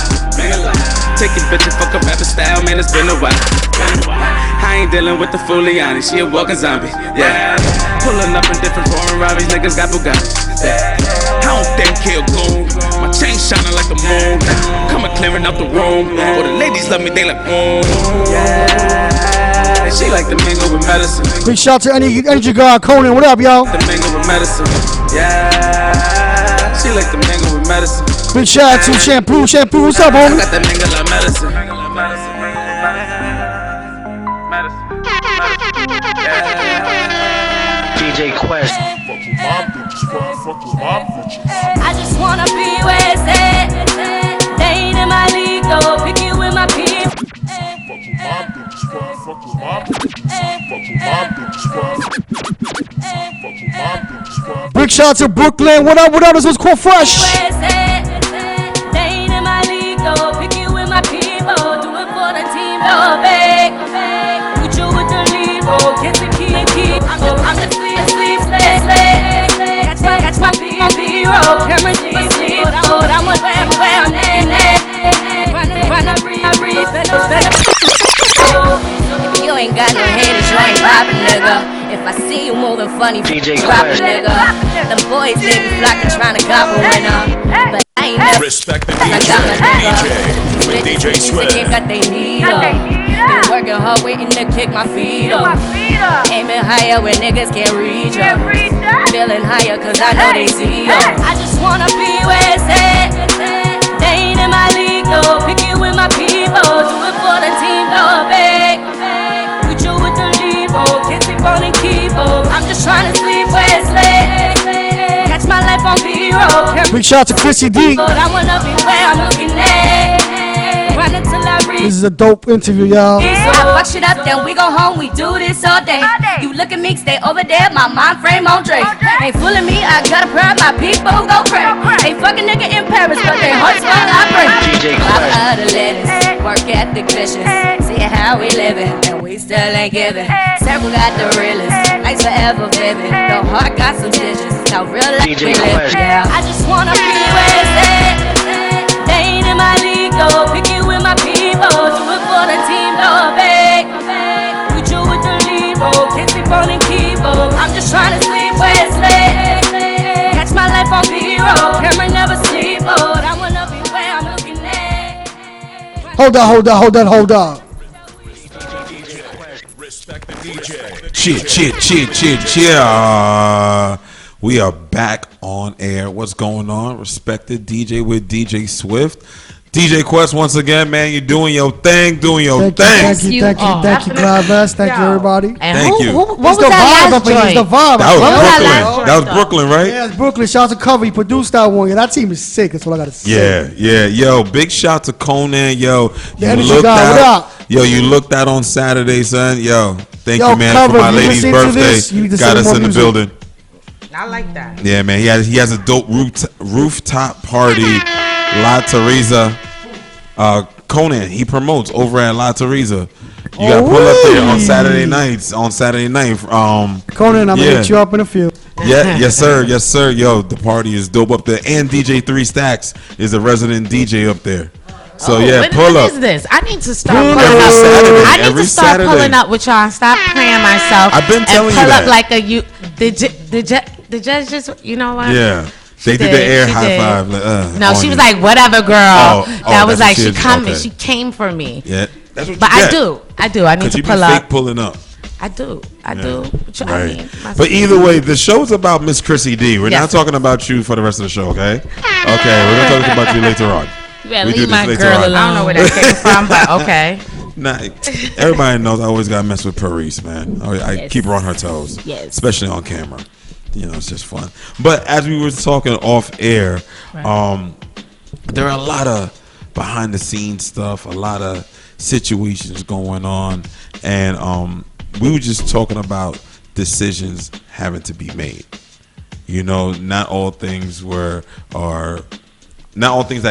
Take your bitch and fuck up rapper style, man, it's been a while. I ain't dealing with the Fuliani, she a walking zombie. Yeah, pulling up in different foreign robbies, niggas got Bugattis. Yeah. I don't think he'll go. My chain shining like the moon. Coming clearing out the room. Oh, the ladies love me, they like, yeah. She like to mingle with medicine. Big shout to Energy God Conan. What up, y'all? To mingle with medicine. Yeah. She like to mingle with medicine. Big shout out to Shampoo. What's up, homie? I got that mingle like medicine. DJ Quest. I just wanna be where it's at. They ain't in my league, though. Pick you with my people. Big shout out to Brooklyn. What up? This was called Fresh. They ain't in my league, though. Pick you with my people. Do it for the team, though, big. Put you with the lead, oh, get the key. I'm the sleep. Catch my B-roll. Camera sleep. I'm with where I'm Run up, breathe. You ain't got no haters, you ain't poppin', nigga. If I see you moving funny, DJ drop it, nigga. Them boys, they be flocking, trying to cop a winner. But I ain't never respect the DJ with DJ Swift. Got they need up. Been working hard, waiting to kick my feet up. Aiming higher where niggas can't reach up. Feeling higher cause I know they see up. I just wanna be where it's at. They ain't in my league, though. Pick you with my people. Do it for the team, though, big. Put you with the lead, oh. Can't sleep on and keep, oh. I'm just trying to sleep where it's lit. Catch my life on B-roll. Big shout out to Krissy D. I wanna be where I'm looking at. Run until I reach. This is a dope interview, y'all. I fuck shit up, then we go home, we do this all day. You look at me, stay over there, my mind frame on Drake. Ain't fooling me, I gotta pride my people who go crack. Ain't fucking nigga in Paris, but they hearts while I pray. I'm out of letters, work ethic vicious. See how we living, and we still ain't giving. Circle got the realest, nights forever vivid. The heart got some stitches, now real life we live. Yeah, I just wanna be where it's at. They ain't in my league, though. Pick you with my people. Do it for the team, though, big. Put you with the lead, oh. Can't sleep on and keep, oh. I'm just trying to sleep where it's lit. Catch my life on B-roll. Camera never sleep, oh. I wanna be where I'm looking at. Hold on. Respect the DJ. Cheer. We are back on air. What's going on? Respected DJ with DJ Swift. DJ Quest, once again, man, you're doing your thing, Thank you, Clive Vest. Thank you, everybody. Thank you. What was that last joint? It's the vibe. That was Brooklyn, right? Yeah, it's Brooklyn. Shout out to Covey. He produced that one. Yeah, that team is sick. That's what I got to say. Yeah. Yo, big shout to Conan. Yo, you looked out on Saturday, son. Yo, thank you, man, for my lady's birthday. Got us in the building. I like that. Yeah, man. He has a dope rooftop party. La Teresa. Conan, he promotes over at La Teresa. You got to pull up there on Saturday night. Conan, I'm gonna hit you up in a few. Yeah, yes sir. Yo, the party is dope up there, and DJ 3 Stacks is a resident DJ up there. So pull up. What is this? I need to start pulling up. Saturday, I need to start pulling up with y'all. Stop playing myself. I've been telling you that. Pull up like the judge just, you know what? Yeah. They did the air high five. No, she was like, whatever, girl. That was like, she came for me. Yeah, that's what. But I do. I need to pull up. Fake pulling up. I do. Right. But either way, the show's about Miss Krissy D. We're not talking about you for the rest of the show, okay? Okay, we're gonna talk about you later on. You better leave my girl alone. I don't know where that came from, but okay. Nah, everybody knows I always gotta mess with Paris, man. I keep her on her toes, especially on camera. You know, it's just fun. But as we were talking off air, there are a lot of behind the scenes stuff, a lot of situations going on, and we were just talking about decisions having to be made. You know, not all things that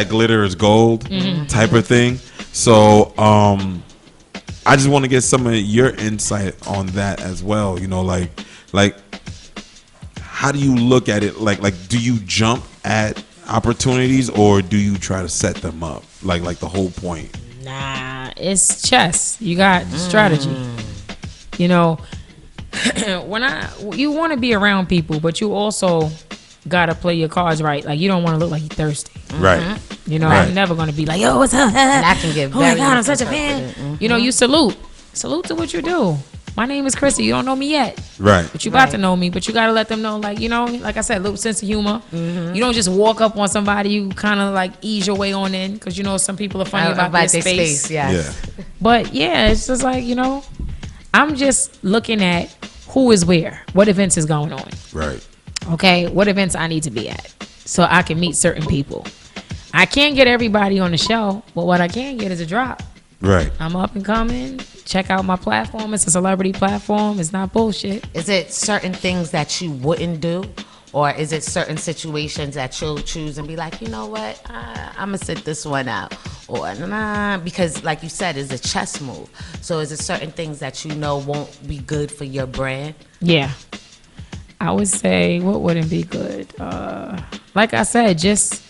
glitter is gold type of thing. So I just want to get some of your insight on that as well. You know, like how do you look at it? Like do you jump at opportunities or do you try to set them up? Like the whole point. Nah, it's chess. You got strategy. You know, you want to be around people, but you also gotta play your cards right. Like, you don't want to look like you're thirsty. Right. You know, Right. I'm never gonna be like, yo, what's up? And I can get oh my very God, I'm such a misinterpreted. fan. You know, you salute to what you do. My name is Krissy. You don't know me yet. Right. But you about to know me. But you got to let them know, like, you know, like I said, a little sense of humor. You don't just walk up on somebody. You kind of like ease your way on in, because, you know, some people are funny about their space. Yes. Yeah. But yeah, it's just like, you know, I'm just looking at who is where, what events is going on. Right. Okay, what events I need to be at so I can meet certain people. I can't get everybody on the show, but what I can get is a drop. Right. I'm up and coming. Check out my platform. It's a celebrity platform. It's not bullshit. Is it certain things that you wouldn't do? Or is it certain situations that you'll choose and be like, you know what, I'm going to sit this one out? Or nah, because like you said, it's a chess move. So is it certain things that you know won't be good for your brand? Yeah. I would say, what wouldn't be good? Like I said, just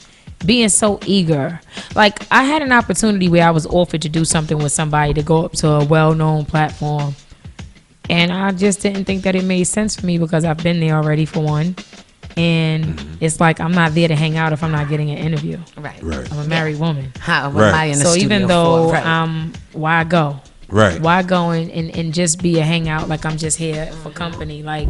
being so eager. Like, I had an opportunity where I was offered to do something with somebody, to go up to a well-known platform. And I just didn't think that it made sense for me, because I've been there already, for one. And it's like, I'm not there to hang out if I'm not getting an interview. Right. Right. I'm a married woman. How am I in the So studio even though for? Right. why go? Right. Why go and just be a hangout, like I'm just here for company? Like,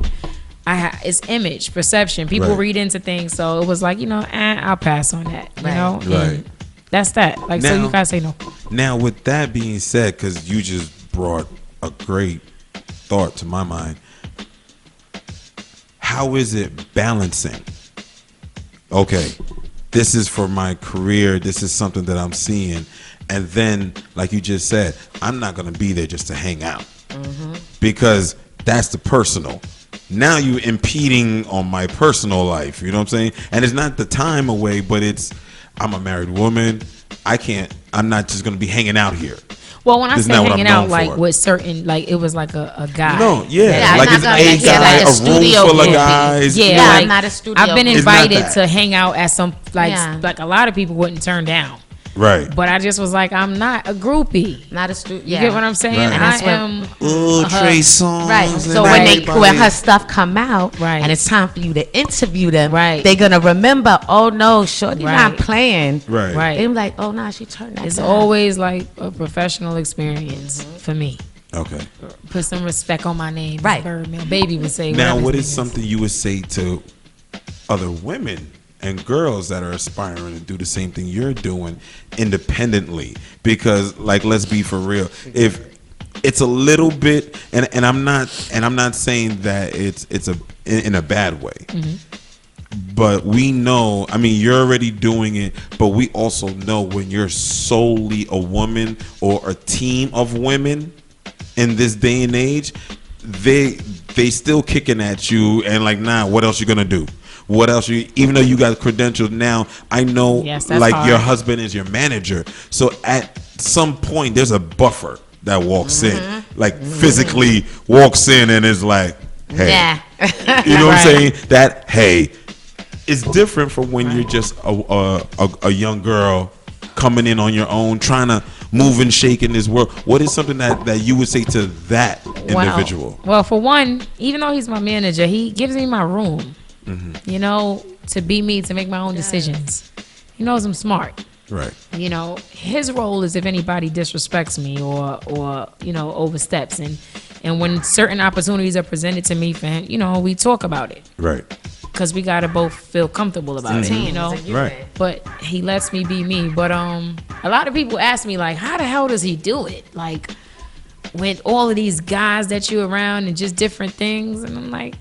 it's image, perception. People Right. read into things. So it was like, you know, I'll pass on that. You know? Right. And that's that. Like, so Now- you gotta say no. Now, with that being said, because you just brought a great thought to my mind, how is it balancing? Okay, this is for my career. This is something that I'm seeing. And then, like you just said, I'm not going to be there just to hang out, because that's the personal. Now you're impeding on my personal life. You know what I'm saying? And it's not the time away, but I'm a married woman. I'm not just going to be hanging out here. Well, when I This is say not what hanging I'm out, known like for. with certain, like it was like a guy. No, yeah, like I'm it's not a gonna be guy, like a a room studio full of groupie. guys. Yeah, Yeah, like, I'm not a studio I've been groupie. It's not invited that. to hang out at some, like, Yeah. like a lot of people wouldn't turn down. Right. But I just was like, I'm not a groupie. Not a studio. You get what I'm saying? Right. And I that's when- am. Ooh, Trey Songz. Right. and So when everybody. her stuff come out, Right. and it's time for you to interview them, Right. they're gonna remember. Oh no, shorty Right. not playing. Right. Right. They're like, oh no, she turned that. It's down. always like a professional experience for me. Okay. Put some respect on my name. as Right. Birdman. Baby would say. Now, whatever what his is name something you would say to other women and girls that are aspiring to do the same thing you're doing independently? Because, like, let's be for real. If it's a little bit, and I'm not saying that it's in a bad way. But we know, I mean, you're already doing it, but we also know when you're solely a woman or a team of women in this day and age, they still kicking at you and like, nah, what else you gonna do? What else even though you got credentials now, I know, Yes, that's like hard. your husband is your manager. So at some point there's a buffer that walks in, like physically walks in and is like, hey, Yeah. you know what I'm Right. saying? That, hey, it's different from when you're just a young girl coming in on your own, trying to move and shake in this world. What is something that you would say to that individual? Well, for one, even though he's my manager, he gives me my room. You know, to be me, to make my own decisions. He knows I'm smart. Right. You know, his role is if anybody disrespects me or you know, oversteps, and when certain opportunities are presented to me for him, you know, we talk about it. Right. Because we gotta both feel comfortable about it, you know. Right. But he lets me be me. But a lot of people ask me, like, how the hell does he do it? Like, with all of these guys that you around and just different things, and I'm like,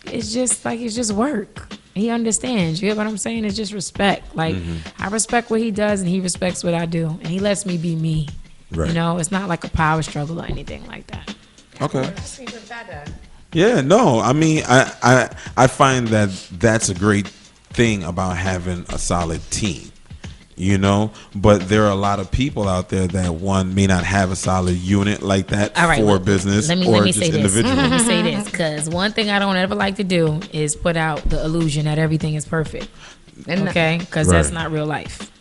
it's just work. He understands. You get what I'm saying? It's just respect. Like, I respect what he does, and he respects what I do, and he lets me be me. Right. You know, it's not like a power struggle or anything like that. Okay. That's even better. Yeah, no, I mean, I find that that's a great thing about having a solid team, you know, but there are a lot of people out there that one may not have a solid unit like that All right, for business let me or say just this. individual. Let me say this, because one thing I don't ever like to do is put out the illusion that everything is perfect. And Okay, because Right. that's not real life.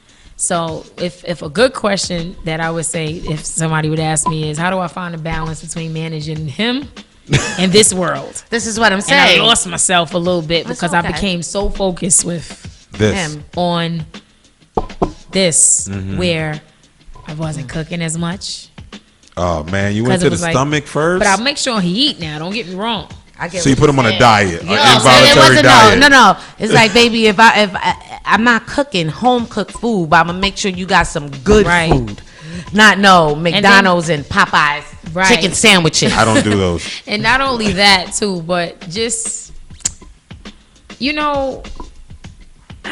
So if a good question that I would say if somebody would ask me is, how do I find a balance between managing him and this world? This is what I'm saying. And I lost myself a little bit because I became so focused with him on this, where I wasn't cooking as much. Oh man, you went to the stomach first. But I'll make sure he eat now. Don't get me wrong. So you put him on a diet, an involuntary diet. No. It's like, baby, if I'm not cooking home cooked food, but I'm gonna make sure you got some good food. Not McDonald's and Popeyes chicken sandwiches. I don't do those. And not only that too, but just I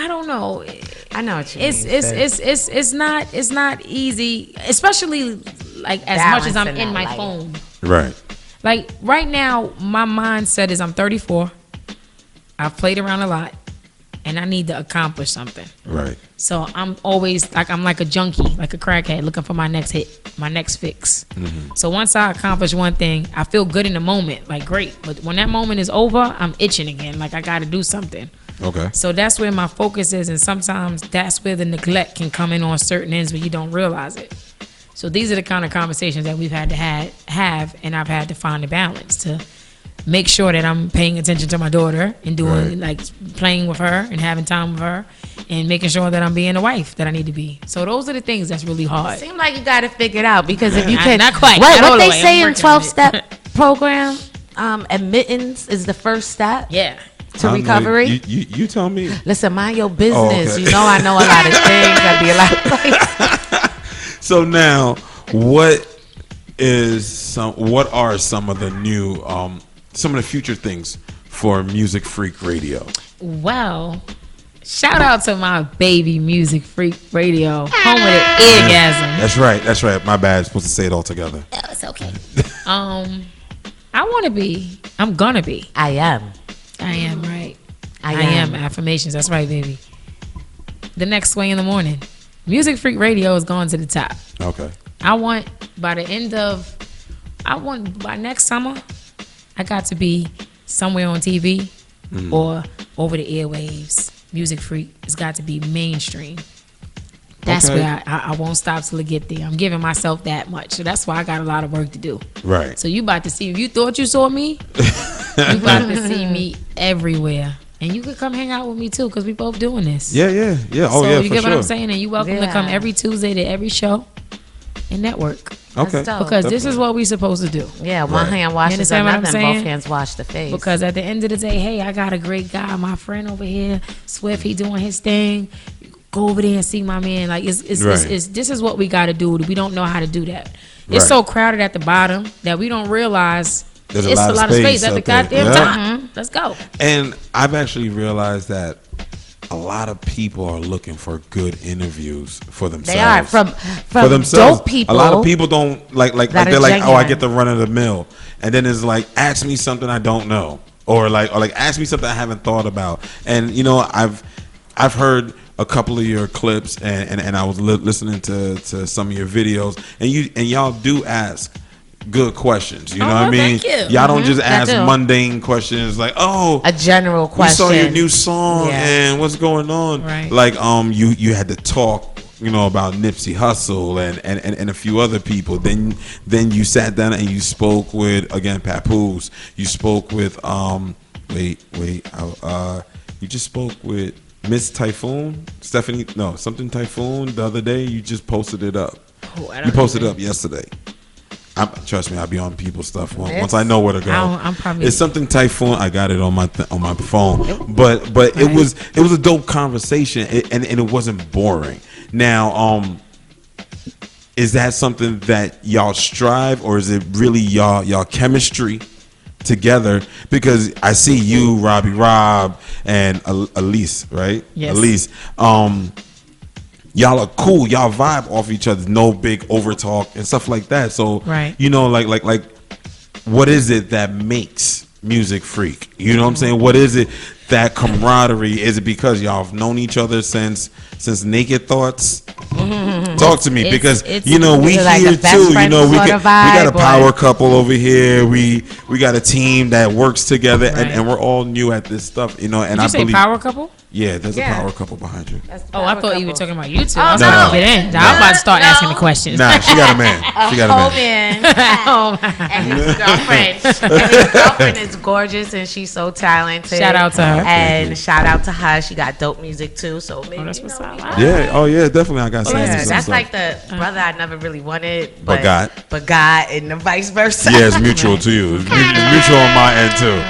don't know. I know what you mean. It's not easy, especially like as much as I'm in my phone. Right. Like right now, my mindset is I'm 34. I've played around a lot, and I need to accomplish something. Right. So I'm always I'm like a junkie, like a crackhead, looking for my next hit, my next fix. So once I accomplish one thing, I feel good in the moment, like great. But when that moment is over, I'm itching again, like I got to do something. Okay. So that's where my focus is, and sometimes that's where the neglect can come in on certain ends where you don't realize it. So these are the kind of conversations that we've had to have, and I've had to find a balance to make sure that I'm paying attention to my daughter and doing like playing with her and having time with her, and making sure that I'm being the wife that I need to be. So those are the things that's really hard. It seems like you got to figure it out, because if you can, not quite. What they say in 12-step program, admittance is the first step. Yeah. To recovery. You tell me. Listen, mind your business. Oh, okay. You know I know a lot of things. I be a lot of places. So now, what are some of the new some of the future things for Music Freak Radio? Well, shout out to my baby Music Freak Radio, home of the eargasm. That's right. My bad. Supposed to say it all together. Oh, it's okay. I'm gonna be. I am. Right. I am. Affirmations. That's right, baby. The next swing in the morning. Music Freak Radio is going to the top. Okay. I want by next summer, I got to be somewhere on TV or over the airwaves. Music Freak has got to be mainstream. That's where I won't stop till I get there. I'm giving myself that much. So that's why I got a lot of work to do. Right. So you about to see, if you thought you saw me, you about to see me everywhere. And you could come hang out with me too, because we both doing this. Yeah. Oh, so yeah, you for get sure. what I'm saying? And you welcome to come every Tuesday to every show and network. Okay. Because this is what we supposed to do. Yeah, one hand washes another, and both hands wash the face. Because at the end of the day, hey, I got a great guy, my friend over here, Swift, he doing his thing. Go over there and see my man. Like it's this is what we got to do. We don't know how to do that. It's so crowded at the bottom that we don't realize there's it's a lot of space at the goddamn top. Let's go. And I've actually realized that a lot of people are looking for good interviews for themselves. They are from for themselves. Dope people. A lot of people don't like they're like, genuine. oh, I get the run of the mill, and then it's like, ask me something I don't know, or like ask me something I haven't thought about. And I've heard a couple of your clips, and I was listening to some of your videos, and y'all do ask good questions. You know what I mean? Thank you. Y'all don't just ask mundane questions like, a general question. We saw your new song and what's going on. Right. Like you had to talk about Nipsey Hussle and a few other people. Then you sat down and you spoke with, again, Papoose. You spoke with you just spoke with Miss Typhoon, something Typhoon the other day. You just posted it up. You posted it up yesterday. Trust me, I'll be on people's stuff once I know where to go. It's something Typhoon. I got it on my phone. But it was a dope conversation, and it wasn't boring. Now, is that something that y'all strive, or is it really y'all chemistry together? Because I see you, Robbie Rob, and Elise, right? Yes. Elise. Y'all are cool. Y'all vibe off each other. No big over talk and stuff like that. So, right. Like, what is it that makes Music Freak? You know what I'm saying? What is it, that camaraderie? Is it because y'all have known each other since Naked Thoughts? Talk to me, because we like here too. We got a power vibe, couple over here. We got a team that works together, and we're all new at this stuff. And Did I you say believe power couple? Yeah, there's a power couple behind you. Oh, I thought you were talking about you two. Oh, I was no. about to get in. I was about to start asking the questions. Nah, she got a man. She got a man. And his girlfriend. And his girlfriend is gorgeous and she's so talented. Shout out to her. And shout out to her. She got dope music too. So maybe that's what's up. Yeah. Oh yeah, definitely. I got some. Yeah, some that's stuff. like the brother I never really wanted, But God, and the vice versa. Yeah, it's mutual to you. It's mutual on my end too.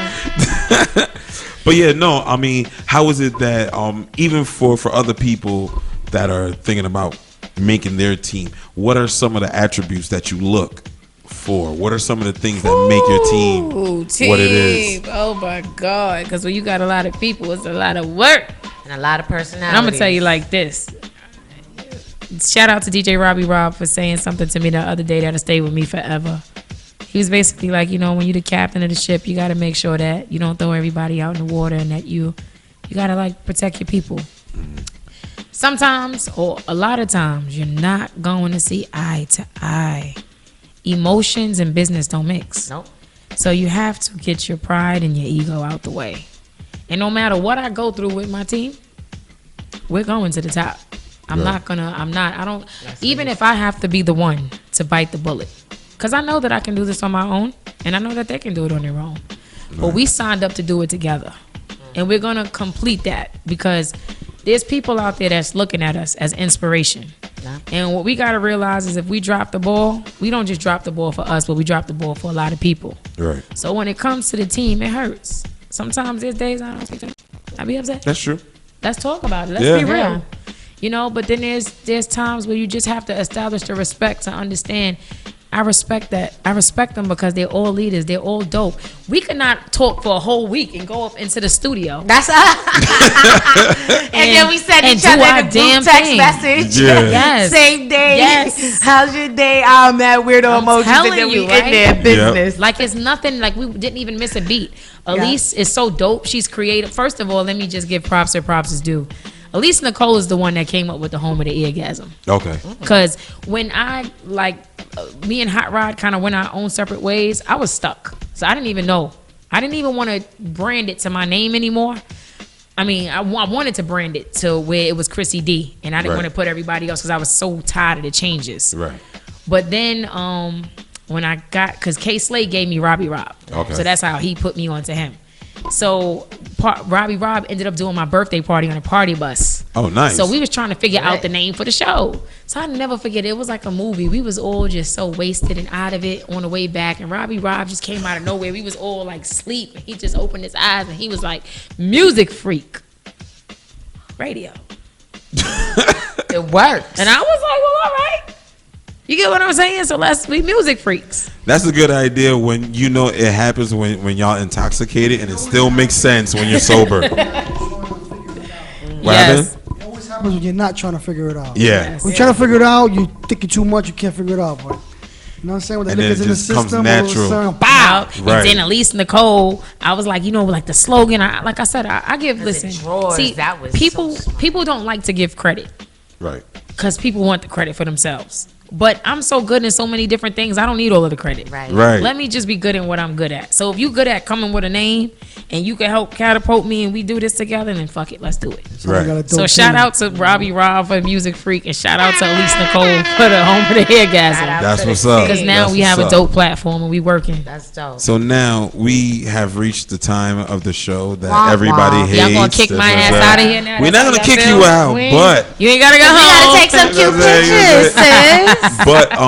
But yeah, no, I mean, how is it that even for other people that are thinking about making their team, what are some of the attributes that you look for? What are some of the things that make your team what it is? Oh my God! Because when you got a lot of people, it's a lot of work and a lot of personality. And I'm gonna tell you like this. Shout out to DJ Robbie Rob for saying something to me the other day that'll stay with me forever. He was basically like, you know, when you're the captain of the ship, you got to make sure that you don't throw everybody out in the water and that you got to like protect your people. Sometimes, or a lot of times, you're not going to see eye to eye. Emotions and business don't mix. Nope. So you have to get your pride and your ego out the way. And no matter what I go through with my team, we're going to the top. Even if I have to be the one to bite the bullet. Because I know that I can do this on my own, and I know that they can do it on their own. Right. But we signed up to do it together. And we're going to complete that because there's people out there that's looking at us as inspiration. Yeah. And what we got to realize is if we drop the ball, we don't just drop the ball for us, but we drop the ball for a lot of people. Right. So when it comes to the team, it hurts. Sometimes there's days I don't speak to them. I be upset. That's true. Let's talk about it. Let's be real. Yeah. You know, but then there's times where you just have to establish the respect to understand. I respect that. I respect them because they're all leaders. They're all dope. We could not talk for a whole week and go up into the studio. That's and then we send each other a group text message. Yeah. Yes. Same day. Yes. How's your day? I'm at weirdo emojis. And then we in their business. Yep. Like it's nothing. Like we didn't even miss a beat. Elise is so dope. She's creative. First of all, let me just give props where props is due. Elise Nicole is the one that came up with the home of the eargasm. Okay. Because when me and Hot Rod kind of went our own separate ways, I was stuck. So I didn't even know. I didn't even want to brand it to my name anymore. I mean, I wanted to brand it to where it was Krissy D. And I didn't want to put everybody else because I was so tired of the changes. Right. But then when I because K Slade gave me Robbie Rob. Okay. So that's how he put me onto him. So Robbie Rob ended up doing my birthday party on a party bus. Oh, nice. So we was trying to figure out the name for the show. So I never forget, it was like a movie. We was all just so wasted and out of it on the way back. And Robbie Rob just came out of nowhere. We was all like sleep. He just opened his eyes and he was like, music freak. Radio. It works. And I was like, well, all right. You get what I'm saying? So let's be music freaks. That's a good idea when you know it happens when y'all intoxicated and it still makes sense when you're sober. What happened? It always happens when you're not trying to figure it out. Yeah. When you're trying to figure it out, you thinking too much, you can't figure it out. But you know what I'm saying? When the liquor's in the system, natural. Bow. Right. And then Elise Nicole, I was like, you know, like the slogan. Like I said, I give. Listen, see, people don't like to give credit. Right. Because people want the credit for themselves. But I'm so good in so many different things, I don't need all of the credit. Right. Let me just be good in what I'm good at. So if you're good at coming with a name and you can help catapult me and we do this together, then fuck it, let's do it. Right. So shout out to Robbie Rob for Music Freak and shout out to Elise Nicole for the Home of the Eargasm. That's what's up. Because now we have a dope platform and we working. That's dope. So now we have reached the time of the show that everybody hates. Y'all gonna kick my ass out of here now? We're not gonna kick you out, but you ain't gotta go home. We gotta take some cute pictures, sis. But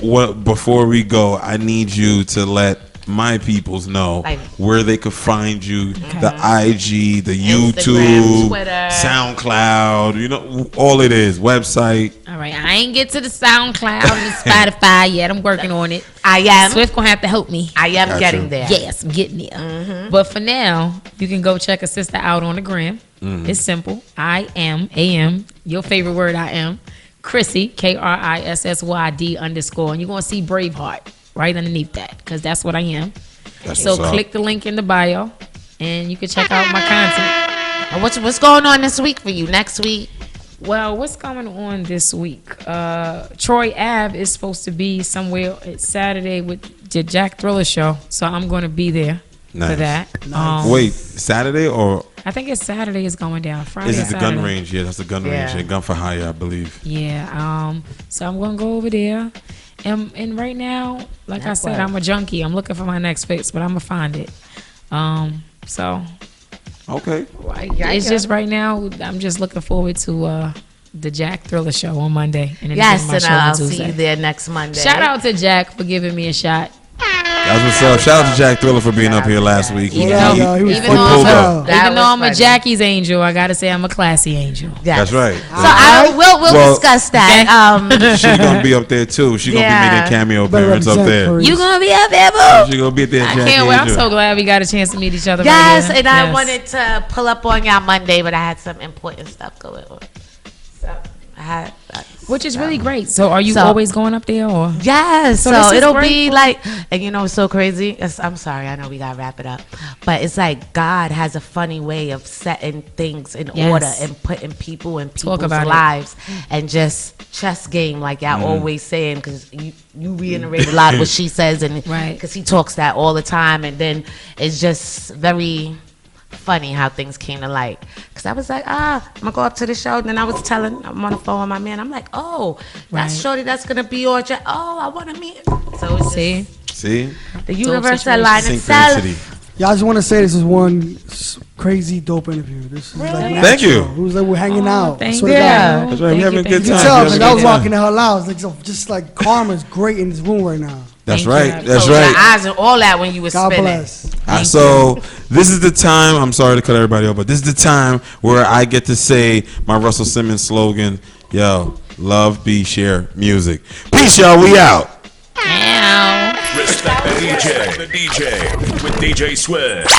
what before we go, I need you to let my peoples know where they could find you, the IG, the YouTube, Twitter, SoundCloud, you know, all it is, website. All right, I ain't get to the SoundCloud and the Spotify yet. I'm working on it. I am. Swift gonna have to help me. I am getting there. Yes, I'm getting there. But for now, you can go check a sister out on the gram. It's simple. I am, your favorite word, I am. Krissy, KRISSYD_, and you're gonna see Braveheart right underneath that because that's what I am. So click the link in the bio and you can check out my content. What's going on this week for you? Next week? Well, what's going on this week? Troy Ave is supposed to be somewhere. It's Saturday with the Jack Thriller show, so I'm going to be there for that. Wait, Saturday or I think it's Saturday is going down. Friday. Is it the Saturday. gun range? Yeah, that's the gun range. Yeah, gun for hire, I believe. Yeah. So I'm gonna go over there, and right now, like I said, I'm a junkie. I'm looking for my next fix, but I'm gonna find it. So. Okay. It's just right now. I'm just looking forward to the Jack Thriller show on Monday. And yes, and I'll see you there next Monday. Shout out to Jack for giving me a shot. That's what's up. Shout out to Jack Thriller for being up here last week. Even though I'm a Jackie's angel, I gotta say I'm a classy angel. That's right. So we'll discuss that. She's gonna be up there too. She's gonna be making cameo appearance up there. You gonna be up there, boo? She's gonna be up there. I can't wait. I'm so glad we got a chance to meet each other. Yes, right and I wanted to pull up on y'all Monday, but I had some important stuff going on. So I had. Which is really great. So are you always going up there, or? Yes. So it'll be great. like, and you know what's so crazy? I'm sorry, I know we gotta wrap it up, but it's like God has a funny way of setting things in order and putting people in people's lives, and just chess game, like y'all always saying, because you reiterate a lot of what she says, and because he talks that all the time, and then it's just very funny how things came to light. Because I was like, I'm gonna go up to the show, and then I'm on the phone with my man, I'm like, that's shorty that's gonna be on I want to meet her. So it's see the universe aligned itself. Yeah, I just want to say this is one crazy dope interview. This is like thank you. It was like we're hanging out. Thank you. That's right. We having a good time. You tell, and I was walking the hell out. It's like just like karma's great in this room right now. That's right. That's Your right. eyes and all that when you were God spinning. bless. So this is the time. I'm sorry to cut everybody off, but this is the time where I get to say my Russell Simmons slogan. Yo, love, be, share, music. Peace, y'all. We out. Respect the DJ with DJ Swift.